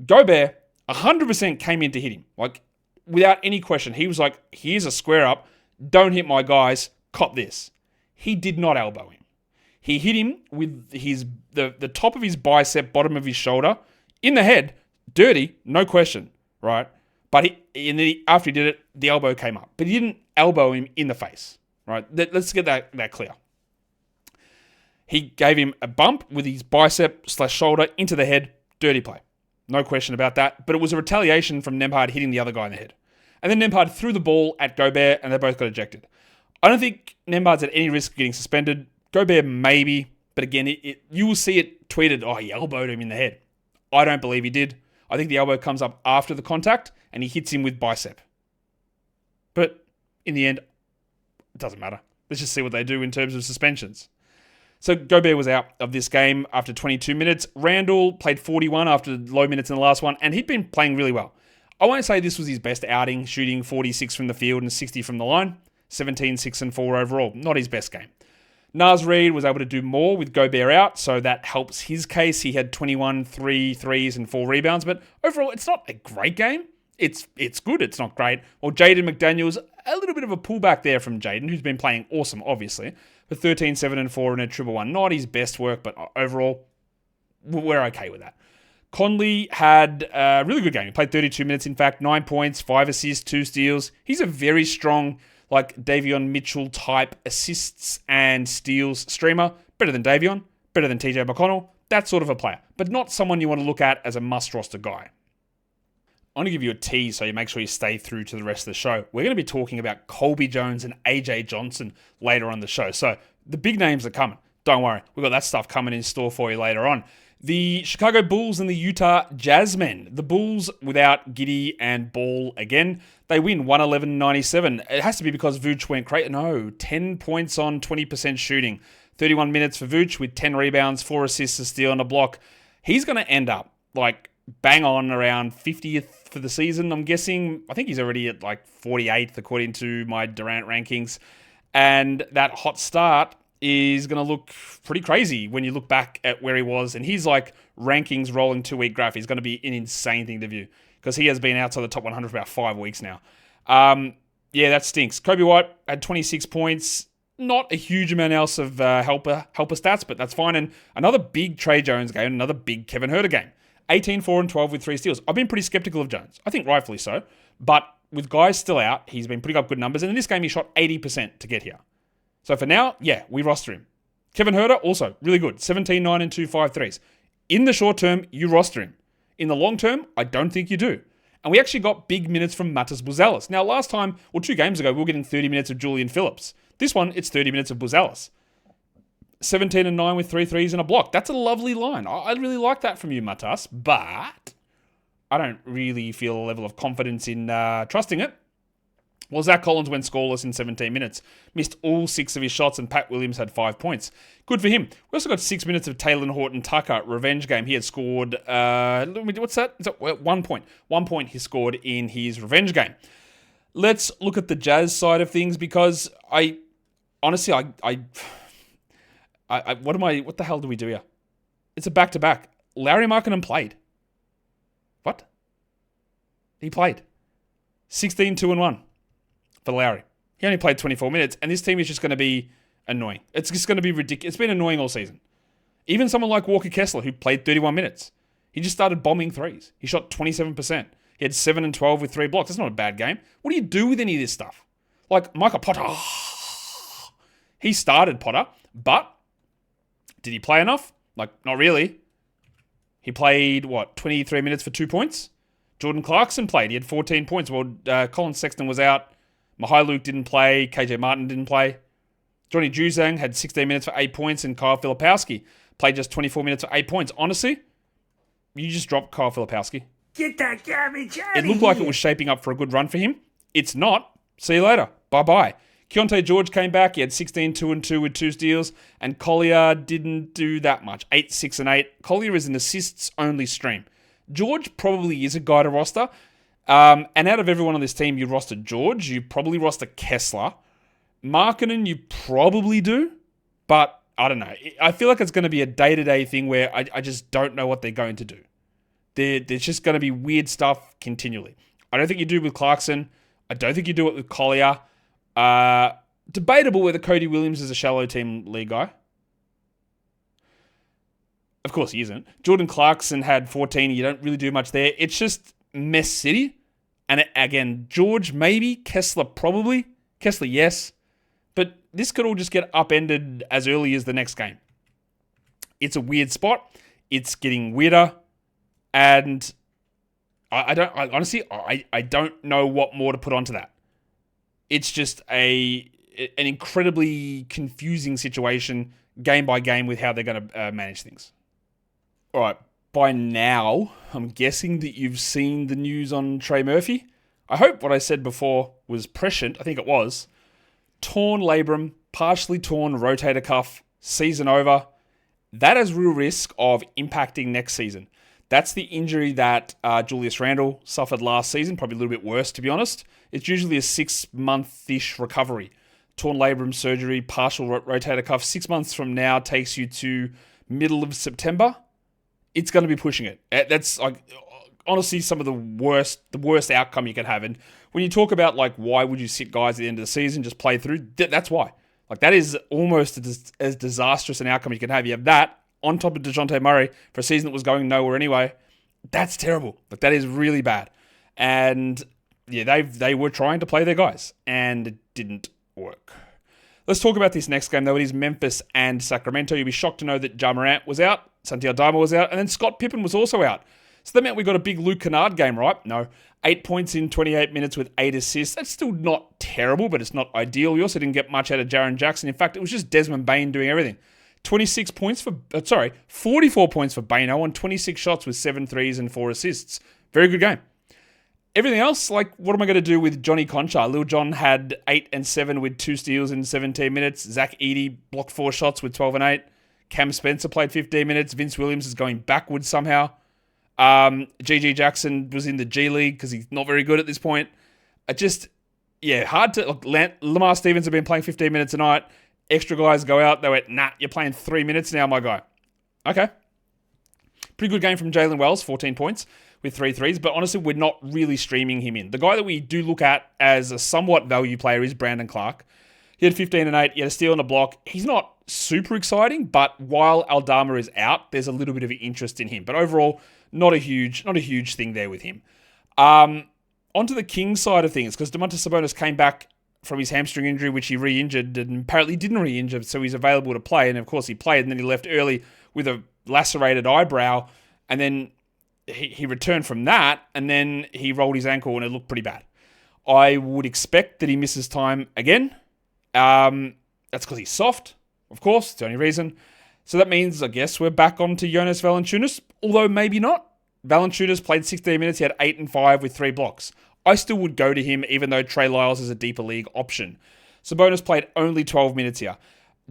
Gobert 100% came in to hit him, like, without any question. He was like, here's a square up. Don't hit my guys. Cop this. He did not elbow him. He hit him with the top of his bicep, bottom of his shoulder, in the head. Dirty, no question, right? But after he did it, the elbow came up. But he didn't elbow him in the face, right? Let's get that clear. He gave him a bump with his bicep/shoulder into the head. Dirty play. No question about that. But it was a retaliation from Nembhard hitting the other guy in the head. And then Nembhard threw the ball at Gobert, and they both got ejected. I don't think Nembhard's at any risk of getting suspended. Gobert maybe, but again, you will see it tweeted, oh, he elbowed him in the head. I don't believe he did. I think the elbow comes up after the contact, and he hits him with bicep. But in the end, it doesn't matter. Let's just see what they do in terms of suspensions. So Gobert was out of this game after 22 minutes. Randall played 41 after low minutes in the last one, and he'd been playing really well. I won't say this was his best outing, shooting 46 from the field and 60 from the line. 17, 6, and 4 overall. Not his best game. Naz Reid was able to do more with Gobert out, so that helps his case. He had 21, 3 threes, and 4 rebounds, but overall, it's not a great game. It's good. It's not great. Well, Jaden McDaniels, a little bit of a pullback there from Jaden, who's been playing awesome, obviously, for 13, 7, and 4 and a triple one. Not his best work, but overall, we're okay with that. Conley had a really good game. He played 32 minutes, in fact, 9 points, 5 assists, 2 steals. He's a very strong, like, Davion Mitchell type assists and steals streamer. Better than Davion, better than TJ McConnell. That sort of a player, but not someone you want to look at as a must-roster guy. I'm going to give you a tease so you make sure you stay through to the rest of the show. We're going to be talking about Colby Jones and AJ Johnson later on the show. So the big names are coming. Don't worry. We've got that stuff coming in store for you later on. The Chicago Bulls and the Utah Jazzmen. The Bulls without Giddey and Ball again. They win 111-97. It has to be because Vooch went crazy. No, 10 points on 20% shooting. 31 minutes for Vooch with 10 rebounds, 4 assists, a steal, and a block. He's going to end up like bang on around 50th for the season, I'm guessing. I think he's already at like 48th according to my Durant rankings. And that hot start is going to look pretty crazy when you look back at where he was. And he's like rankings rolling 2-week graph. He's going to be an insane thing to view because he has been outside the top 100 for about 5 weeks now. Yeah, that stinks. Kobe White had 26 points. Not a huge amount else of helper stats, but that's fine. And another big Trey Jones game, another big Kevin Huerter game. 18, 4, and 12 with 3 steals. I've been pretty skeptical of Jones. I think rightfully so. But with guys still out, he's been putting up good numbers. And in this game, he shot 80% to get here. So for now, yeah, we roster him. Kevin Huerter, also really good. 17, 9, and 2, 5 threes. In the short term, you roster him. In the long term, I don't think you do. And we actually got big minutes from Matas Buzelis. Now, last time, or 2 games ago, we were getting 30 minutes of Julian Phillips. This one, it's 30 minutes of Buzelis. 17 and 9 with 3 threes and a block. That's a lovely line. I really like that from you, Matas, but I don't really feel a level of confidence in trusting it. Well, Zach Collins went scoreless in 17 minutes. Missed all 6 of his shots, and Pat Williams had 5 points. Good for him. We also got 6 minutes of Taylor Horton Tucker, revenge game. He had scored, what's that? Is that 1 point? 1 point he scored in his revenge game. Let's look at the Jazz side of things because what the hell do we do here? It's a back-to-back. Larry Markkinen played. What? He played. 16, 2, and 1 for Larry. He only played 24 minutes, and this team is just going to be annoying. It's just going to be ridiculous. It's been annoying all season. Even someone like Walker Kessler, who played 31 minutes, he just started bombing threes. He shot 27%. He had 7 and 12 with 3 blocks. That's not a bad game. What do you do with any of this stuff? Like Michael Potter. He started Potter, but did he play enough? Like, not really. He played, 23 minutes for 2 points? Jordan Clarkson played. He had 14 points. Well, Colin Sexton was out. Mihailuk didn't play. KJ Martin didn't play. Johnny Juzang had 16 minutes for 8 points, and Kyle Filipowski played just 24 minutes for 8 points. Honestly, you just dropped Kyle Filipowski. Get that garbage out of here. It looked like it was shaping up for a good run for him. It's not. See you later. Bye-bye. Keontae George came back. He had 16, 2, and 2 with 2 steals. And Collier didn't do that much. 8, 6, and 8. Collier is an assists-only stream. George probably is a guy to roster. And out of everyone on this team, you roster George. You probably roster Kessler. Markkinen, you probably do. But I don't know. I feel like it's going to be a day-to-day thing where I just don't know what they're going to do. There's just going to be weird stuff continually. I don't think you do it with Clarkson. I don't think you do it with Collier. Debatable whether Cody Williams is a shallow team league guy. Of course he isn't. Jordan Clarkson had 14. You don't really do much there. It's just mess city. And again, George maybe. Kessler probably. Kessler, yes. But this could all just get upended as early as the next game. It's a weird spot. It's getting weirder. And I don't know what more to put onto that. It's just an incredibly confusing situation, game by game, with how they're going to manage things. All right, by now, I'm guessing that you've seen the news on Trey Murphy. I hope what I said before was prescient. I think it was. Torn labrum, partially torn rotator cuff, season over. That has real risk of impacting next season. That's the injury that Julius Randle suffered last season, probably a little bit worse, to be honest. It's usually a 6-month-ish recovery. Torn labrum surgery, partial rotator cuff. 6 months from now takes you to middle of September. It's going to be pushing it. That's like honestly some of the worst outcome you can have. And when you talk about like why would you sit guys at the end of the season, just play through, that's why. Like that is almost as disastrous an outcome you can have. You have that on top of DeJounte Murray for a season that was going nowhere anyway. That's terrible. Like, that is really bad. And yeah, they were trying to play their guys, and it didn't work. Let's talk about this next game, though. It is Memphis and Sacramento. You'll be shocked to know that Ja Morant was out, Santi Aldama was out, and then Scott Pippen was also out. So that meant we got a big Luke Kennard game, right? No. 8 points in 28 minutes with 8 assists. That's still not terrible, but it's not ideal. We also didn't get much out of Jaren Jackson. In fact, it was just Desmond Bane doing everything. 44 points for Bano on 26 shots with 7 threes and 4 assists. Very good game. Everything else, like, what am I going to do with Johnny Conchar? Lil Jon had 8 and 7 with 2 steals in 17 minutes. Zach Edey blocked 4 shots with 12 and 8. Cam Spencer played 15 minutes. Vince Williams is going backwards somehow. GG Jackson was in the G League because he's not very good at this point. Hard to... Look, Lamar Stevens have been playing 15 minutes a night. Extra guys go out. They went, nah, you're playing 3 minutes now, my guy. Okay. Pretty good game from Jalen Wells, 14 points with 3 threes, but honestly, we're not really streaming him in. The guy that we do look at as a somewhat value player is Brandon Clark. He had 15 and 8. He had a steal and a block. He's not super exciting, but while Aldama is out, there's a little bit of interest in him. But overall, not a huge thing there with him. Onto the Kings side of things, because Domantas Sabonis came back from his hamstring injury, which he re-injured, and apparently didn't re-injure, so he's available to play. And of course, he played, and then he left early with a lacerated eyebrow, and then he returned from that, and then he rolled his ankle, and it looked pretty bad. I would expect that he misses time again. That's because he's soft, of course. It's the only reason. So that means, I guess, we're back onto Jonas Valanciunas, although maybe not. Valanciunas played 16 minutes. He had 8 and 5 with 3 blocks. I still would go to him, even though Trey Lyles is a deeper league option. Sabonis played only 12 minutes here.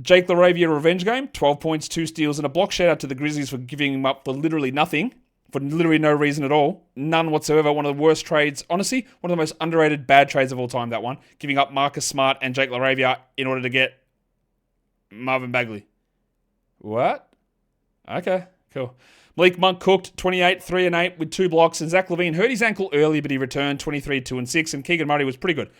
Jake LaRavia revenge game, 12 points, 2 steals, and a block. Shout out to the Grizzlies for giving him up for literally nothing, for literally no reason at all. None whatsoever. One of the worst trades, honestly, one of the most underrated bad trades of all time, that one. Giving up Marcus Smart and Jake LaRavia in order to get Marvin Bagley. What? Okay, cool. Malik Monk cooked 28, 3 and 8 with 2 blocks, and Zach LaVine hurt his ankle early, but he returned 23, 2 and 6, and Keegan Murray was pretty good.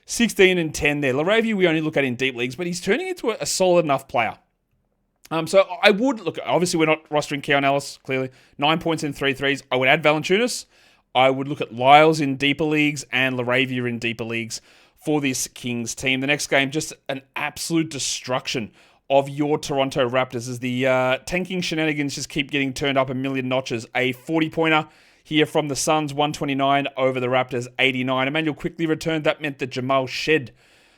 16 and 10 there. LaRavia we only look at in deep leagues, but he's turning into a solid enough player. So I would look, obviously we're not rostering Keon Ellis, clearly. 9 points in 3 threes. I would add Valanciunas. I would look at Lyles in deeper leagues and LaRavia in deeper leagues for this Kings team. The next game, just an absolute destruction of your Toronto Raptors as the tanking shenanigans just keep getting turned up a million notches. A 40-pointer here from the Suns, 129 over the Raptors, 89. Emmanuel quickly returned. That meant that Jamal Shed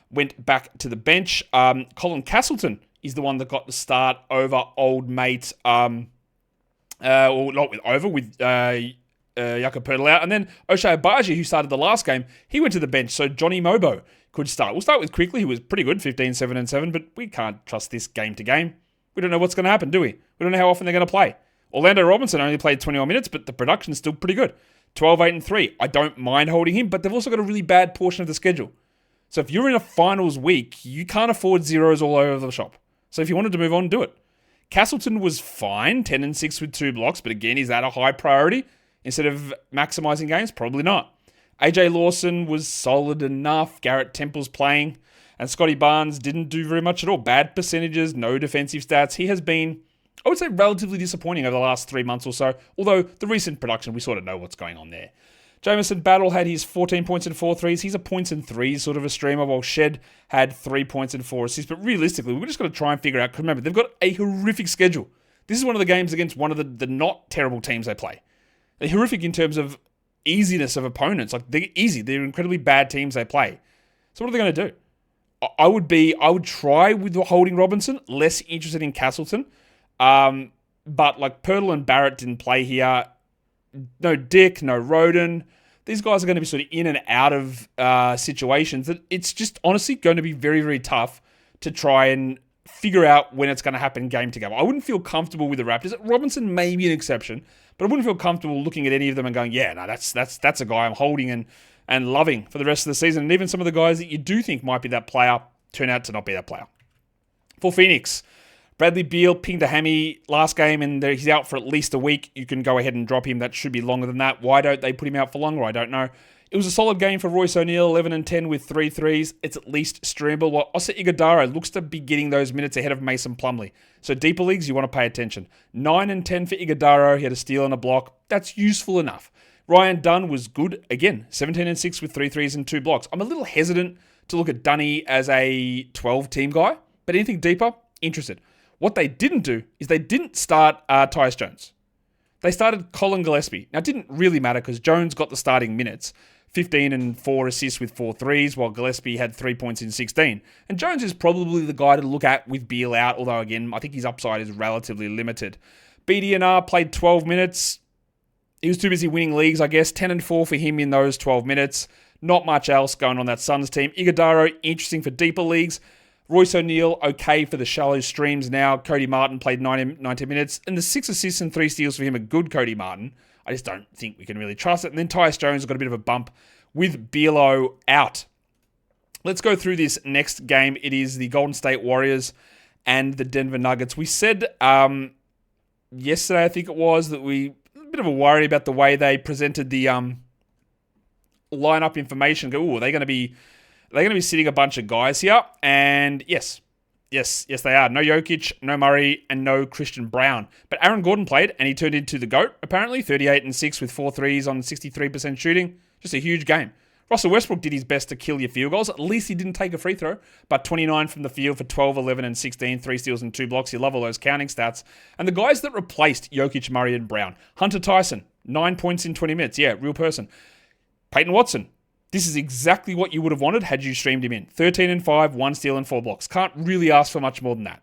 went back to the bench. Colin Castleton is the one that got the start over old mate, with Jakob Poeltl out. And then O'Shea Abaji, who started the last game, he went to the bench. So Johnny Mobo could start. We'll start with quickly, who was pretty good, 15, 7 and 7, but we can't trust this game to game. We don't know what's going to happen, do we? We don't know how often they're going to play. Orlando Robinson only played 21 minutes, but the production's still pretty good. 12, 8 and 3. I don't mind holding him, but they've also got a really bad portion of the schedule. So if you're in a finals week, you can't afford zeros all over the shop. So if you wanted to move on, do it. Castleton was fine, 10 and 6 with 2 blocks, but again, is that a high priority instead of maximizing games? Probably not. AJ Lawson was solid enough. Garrett Temple's playing. And Scotty Barnes didn't do very much at all. Bad percentages, no defensive stats. He has been, I would say, relatively disappointing over the last 3 months or so. Although the recent production, we sort of know what's going on there. Jamison Battle had his 14 points and 4 threes. He's a points and threes sort of a streamer, while Shed had 3 points and 4 assists. But realistically, we're just going to try and figure out, because remember, they've got a horrific schedule. This is one of the games against one of the not terrible teams they play. They're horrific in terms of easiness of opponents. Like, they're easy. They're incredibly bad teams they play. So what are they going to do? I would try with holding Robinson, less interested in Castleton. But like Poeltl and Barrett didn't play here. No Dick, no Roden. These guys are going to be sort of in and out of situations that it's just honestly going to be very, very tough to try and figure out when it's going to happen game to game. I wouldn't feel comfortable with the Raptors. Robinson may be an exception, but I wouldn't feel comfortable looking at any of them and going, yeah, no, that's a guy I'm holding and loving for the rest of the season. And even some of the guys that you do think might be that player turn out to not be that player. For Phoenix, Bradley Beal pinged a hammy last game and he's out for at least a week. You can go ahead and drop him. That should be longer than that. Why don't they put him out for longer? I don't know. It was a solid game for Royce O'Neal, 11 and 10 with 3 threes. It's at least streamable, while Osa Iguodala looks to be getting those minutes ahead of Mason Plumlee. So deeper leagues, you want to pay attention. 9 and 10 for Iguodala. He had a steal and a block. That's useful enough. Ryan Dunn was good. Again, 17 and 6 with 3 threes and 2 blocks. I'm a little hesitant to look at Dunny as a 12-team guy, but anything deeper, interested. What they didn't do is they didn't start Tyus Jones. They started Colin Gillespie. Now, it didn't really matter because Jones got the starting minutes. 15 and 4 assists with 4 threes, while Gillespie had 3 points in 16. And Jones is probably the guy to look at with Beal out, although again, I think his upside is relatively limited. BDNR played 12 minutes. He was too busy winning leagues, I guess. 10 and 4 for him in those 12 minutes. Not much else going on that Suns team. Iguodala, interesting for deeper leagues. Royce O'Neal, okay for the shallow streams now. Cody Martin played 90 minutes. And the 6 assists and 3 steals for him, a good Cody Martin. I just don't think we can really trust it. And then Tyus Jones got a bit of a bump with Bielo out. Let's go through this next game. It is the Golden State Warriors and the Denver Nuggets. We said yesterday, I think it was, that we a bit of a worry about the way they presented the lineup information. Go, are they going to be sitting a bunch of guys here? And yes, they are. No Jokic, no Murray, and no Christian Brown. But Aaron Gordon played, and he turned into the GOAT, apparently. 38 and 6 with 4 threes on 63% shooting. Just a huge game. Russell Westbrook did his best to kill your field goals. At least he didn't take a free throw. But 29 from the field for 12, 11, and 16. 3 steals and 2 blocks. You love all those counting stats. And the guys that replaced Jokic, Murray, and Brown. Hunter Tyson, 9 points in 20 minutes. Yeah, real person. Peyton Watson. This is exactly what you would have wanted had you streamed him in. 13 and 5, 1 steal and 4 blocks. Can't really ask for much more than that.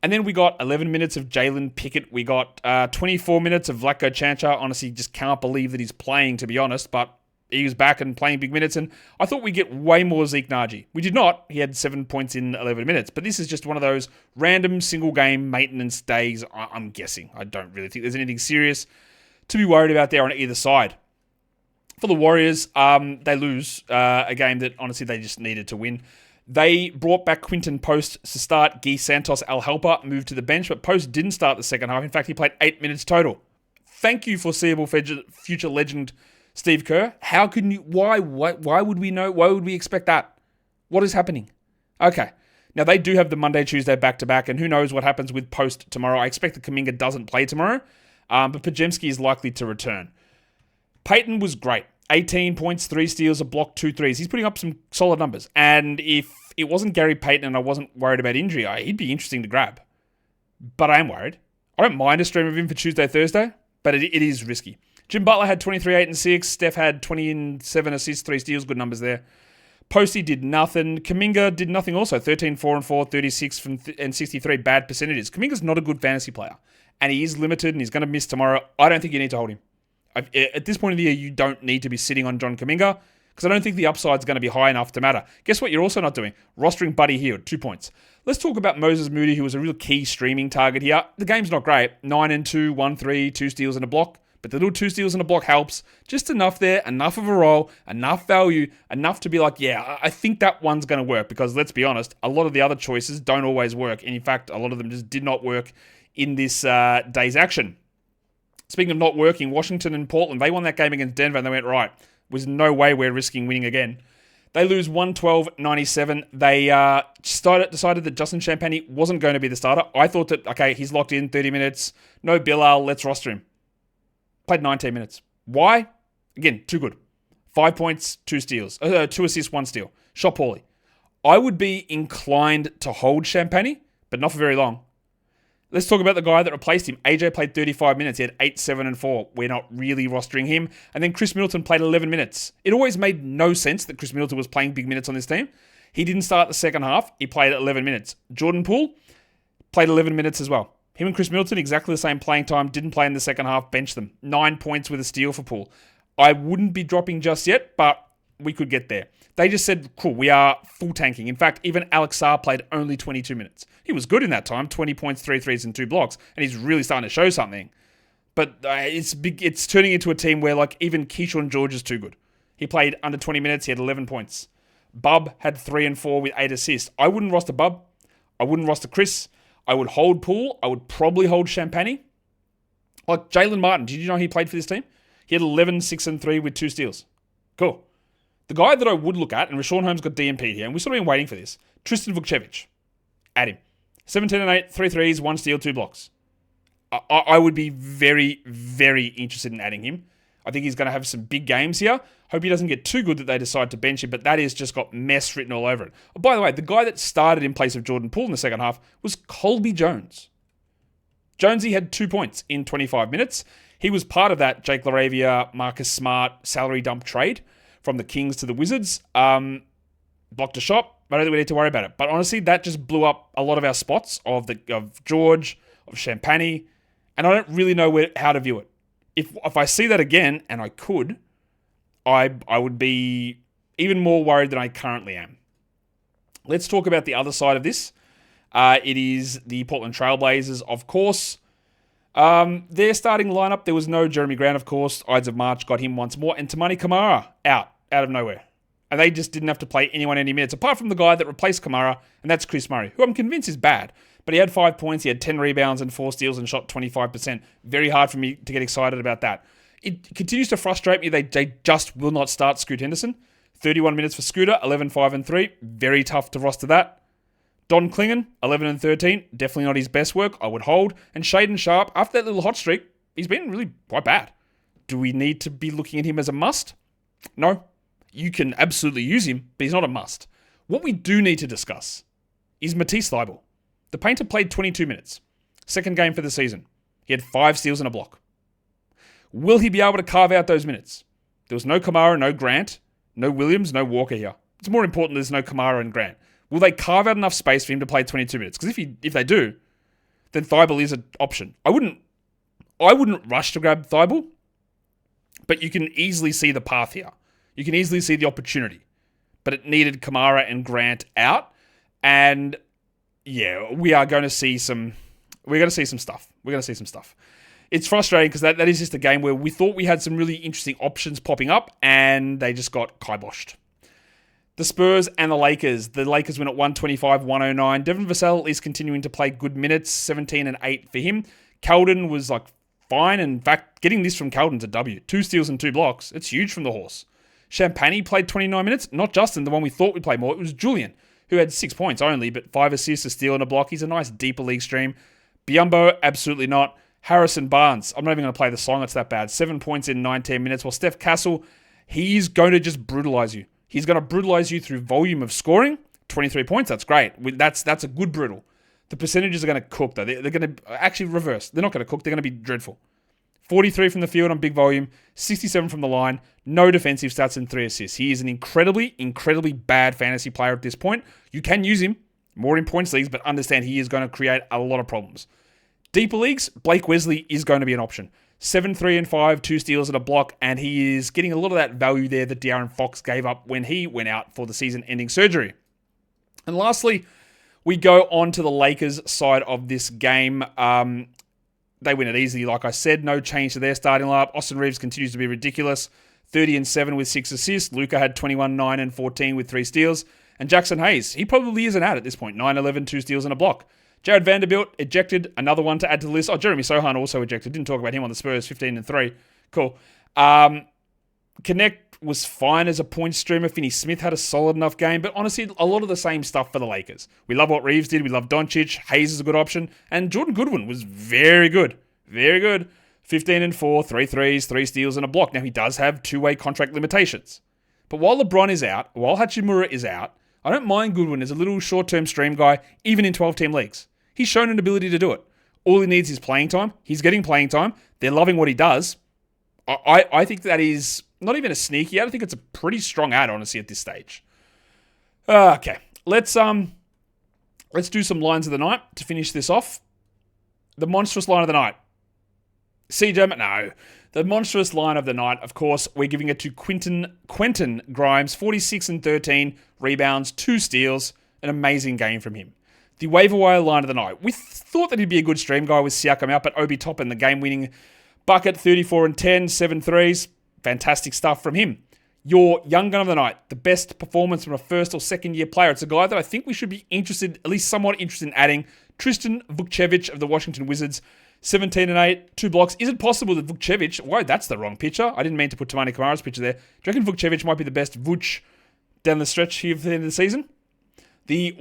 And then we got 11 minutes of Jalen Pickett. We got 24 minutes of Vlatko Čančar. Honestly, just can't believe that he's playing, to be honest. But he was back and playing big minutes. And I thought we'd get way more Zeke Naji. We did not. He had 7 points in 11 minutes. But this is just one of those random single-game maintenance days, I'm guessing. I don't really think there's anything serious to be worried about there on either side. For the Warriors, they lose a game that, honestly, they just needed to win. They brought back Quinton Post to start. Guy Santos Al-Helper moved to the bench, but Post didn't start the second half. In fact, he played 8 minutes total. Thank you, foreseeable future legend Steve Kerr. How can you... Why would we know? Why would we expect that? What is happening? Okay. Now, they do have the Monday, Tuesday back-to-back, and who knows what happens with Post tomorrow. I expect that Kuminga doesn't play tomorrow, but Podziemski is likely to return. Peyton was great. 18 points, 3 steals, a block, 2 threes. He's putting up some solid numbers. And if it wasn't Gary Payton and I wasn't worried about injury, he'd be interesting to grab. But I am worried. I don't mind a stream of him for Tuesday, Thursday, but it is risky. Jim Butler had 23, 8, and 6. Steph had 20 and 7 assists, 3 steals, good numbers there. Posty did nothing. Kuminga did nothing also. 13, 4, and 4, 36 and 63 bad percentages. Kuminga's not a good fantasy player. And he is limited and he's going to miss tomorrow. I don't think you need to hold him. At this point of the year, you don't need to be sitting on John Kuminga because I don't think the upside's going to be high enough to matter. Guess what you're also not doing? Rostering Buddy Hield, 2 points. Let's talk about Moses Moody, who was a real key streaming target here. The game's not great. 9 and 2, 1 3, 2 steals and a block. But the little 2 steals and a block helps. Just enough there, enough of a role, enough value, enough to be like, yeah, I think that one's going to work. Because let's be honest, a lot of the other choices don't always work. And in fact, a lot of them just did not work in this day's action. Speaking of not working, Washington and Portland, they won that game against Denver and they went, right, there's no way we're risking winning again. They lose 112-97. They decided that Justin Champagnie wasn't going to be the starter. I thought that, okay, he's locked in 30 minutes. No Bilal, let's roster him. Played 19 minutes. Why? Again, too good. 5 points, 2 steals. 2 assists, 1 steal. Shot poorly. I would be inclined to hold Champagnie, but not for very long. Let's talk about the guy that replaced him. AJ played 35 minutes. He had 8, 7, and 4. We're not really rostering him. And then Chris Middleton played 11 minutes. It always made no sense that Chris Middleton was playing big minutes on this team. He didn't start the second half. He played 11 minutes. Jordan Poole played 11 minutes as well. Him and Chris Middleton, exactly the same playing time. Didn't play in the second half. Benched them. 9 points with a steal for Poole. I wouldn't be dropping just yet, but we could get there. They just said, cool, we are full tanking. In fact, even Alex Sarr played only 22 minutes. He was good in that time, 20 points, 3 threes, and 2 blocks, and he's really starting to show something. But it's turning into a team where like even Keyshawn George is too good. He played under 20 minutes, he had 11 points. Bub had 3 and 4 with 8 assists. I wouldn't roster Bub. I wouldn't roster Chris. I would hold Poole. I would probably hold Champagnie. Like Jalen Martin, did you know he played for this team? He had 11, 6, and 3 with 2 steals. Cool. The guy that I would look at, and Rashawn Holmes got DNP'd here, and we've sort of been waiting for this, Tristan Vukcevic. Add him. 17 and 8, 3 threes, 1 steal, 2 blocks. I would be very, very interested in adding him. I think he's going to have some big games here. Hope he doesn't get too good that they decide to bench him, but that is just got mess written all over it. Oh, by the way, the guy that started in place of Jordan Poole in the second half was Colby Jones. Jonesy had 2 points in 25 minutes. He was part of that Jake LaRavia, Marcus Smart salary dump trade from the Kings to the Wizards. Blocked a shot. I don't think we need to worry about it. But honestly, that just blew up a lot of our spots of George, of Champagny, and I don't really know how to view it. If I see that again, and I could, I would be even more worried than I currently am. Let's talk about the other side of this. It is the Portland Trailblazers, of course. Their starting lineup, there was no Jeremy Grant, of course. Ides of March got him once more. And Tamani Kamara out of nowhere. And they just didn't have to play anyone any minutes, apart from the guy that replaced Kamara, and that's Chris Murray, who I'm convinced is bad. But he had 5 points, he had 10 rebounds and 4 steals and shot 25%. Very hard for me to get excited about that. It continues to frustrate me. They just will not start Scoot Henderson. 31 minutes for Scooter, 11, 5, and 3. Very tough to roster that. Don Klingon, 11 and 13. Definitely not his best work, I would hold. And Shaden Sharp, after that little hot streak, he's been really quite bad. Do we need to be looking at him as a must? No. You can absolutely use him, but he's not a must. What we do need to discuss is Matisse Thybulle. The painter played 22 minutes. Second game for the season. He had 5 steals and a block. Will he be able to carve out those minutes? There was no Kamara, no Grant, no Williams, no Walker here. It's more important there's no Kamara and Grant. Will they carve out enough space for him to play 22 minutes? Because if they do, then Thybulle is an option. I wouldn't rush to grab Thybulle, but you can easily see the path here. You can easily see the opportunity. But it needed Kamara and Grant out, and yeah, we're going to see some stuff. It's frustrating because that is just a game where we thought we had some really interesting options popping up, and they just got kiboshed. The Spurs and the Lakers. The Lakers win at 125-109. Devin Vassell is continuing to play good minutes, 17 and 8 for him. Keldon was fine. In fact, getting this from Keldon's a W. 2 steals and 2 blocks. It's huge from the horse. Champagny played 29 minutes. Not Justin, the one we thought would play more. It was Julian, who had 6 points only, but 5 assists, a steal, and a block. He's a nice deeper league stream. Biombo, absolutely not. Harrison Barnes, I'm not even going to play the song. It's that bad. 7 points in 19 minutes. While Steph Castle, he's going to just brutalize you. He's going to brutalize you through volume of scoring. 23 points, that's great. That's a good brutal. The percentages are going to cook, though. They're going to actually reverse. They're not going to cook. They're going to be dreadful. 43 from the field on big volume. 67 from the line. No defensive stats and 3 assists. He is an incredibly, incredibly bad fantasy player at this point. You can use him more in points leagues, but understand he is going to create a lot of problems. Deeper leagues, Blake Wesley is going to be an option. 7, 3, and 5, 2 steals and a block, and he is getting a lot of that value there that De'Aaron Fox gave up when he went out for the season-ending surgery. And lastly, we go on to the Lakers side of this game. They win it easily, like I said. No change to their starting lineup. Austin Reeves continues to be ridiculous. 30 and 7 with 6 assists. Luka had 21, 9, and 14 with 3 steals. And Jackson Hayes, he probably is an ad at this point. 9, 11, 2 steals and a block. Jared Vanderbilt ejected, another one to add to the list. Oh, Jeremy Sohan also ejected. Didn't talk about him on the Spurs, 15 and 3. Cool. Connect was fine as a point streamer. Finney Smith had a solid enough game, but honestly, a lot of the same stuff for the Lakers. We love what Reeves did. We love Doncic. Hayes is a good option. And Jordan Goodwin was very good. Very good. 15 and 4, 3 threes, 3 steals, and a block. Now, he does have two-way contract limitations. But while LeBron is out, while Hachimura is out, I don't mind Goodwin as a little short-term stream guy, even in 12-team leagues. He's shown an ability to do it. All he needs is playing time. He's getting playing time. They're loving what he does. I think that is not even a sneaky ad. I think it's a pretty strong ad, honestly, at this stage. Okay, let's do some lines of the night to finish this off. The monstrous line of the night. CJ, no. The monstrous line of the night, of course, we're giving it to Quentin Grimes, 46 and 13, rebounds, 2 steals, an amazing game from him. The waiver wire line of the night. We thought that he'd be a good stream guy with Siakam out, but Obi Toppin, the game-winning bucket, 34 and 10, 7 threes. Fantastic stuff from him. Your young gun of the night, the best performance from a first or second year player. It's a guy that I think we should be interested, at least somewhat interested in adding. Tristan Vukcevic of the Washington Wizards, 17 and 8, 2 blocks. Is it possible that Vukcevic... Whoa, that's the wrong picture. I didn't mean to put Tamani Kamara's picture there. Do you reckon Vukcevic might be the best Vuc down the stretch here for the end of the season? The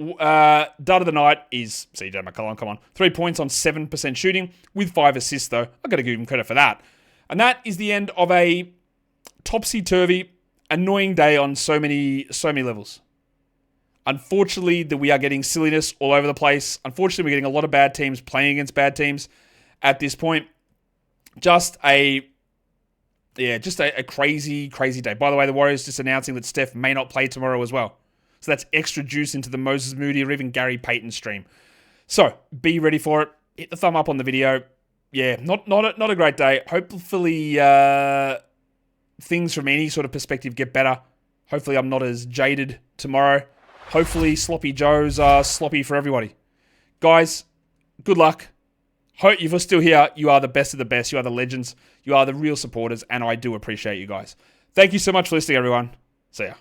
dud of the night is CJ McCollum, come on. 3 points on 7% shooting with 5 assists, though. I've got to give him credit for that. And that is the end of a topsy-turvy, annoying day on so many levels. Unfortunately, that we are getting silliness all over the place. Unfortunately, we're getting a lot of bad teams playing against bad teams at this point. Just a crazy, crazy day. By the way, the Warriors just announcing that Steph may not play tomorrow as well. So that's extra juice into the Moses Moody or even Gary Payton stream. So be ready for it. Hit the thumb up on the video. Yeah, not a great day. Hopefully things from any sort of perspective get better. Hopefully I'm not as jaded tomorrow. Hopefully Sloppy Joes are sloppy for everybody. Guys, good luck. Hope you're still here. You are the best of the best. You are the legends. You are the real supporters, and I do appreciate you guys. Thank you so much for listening, everyone. See ya.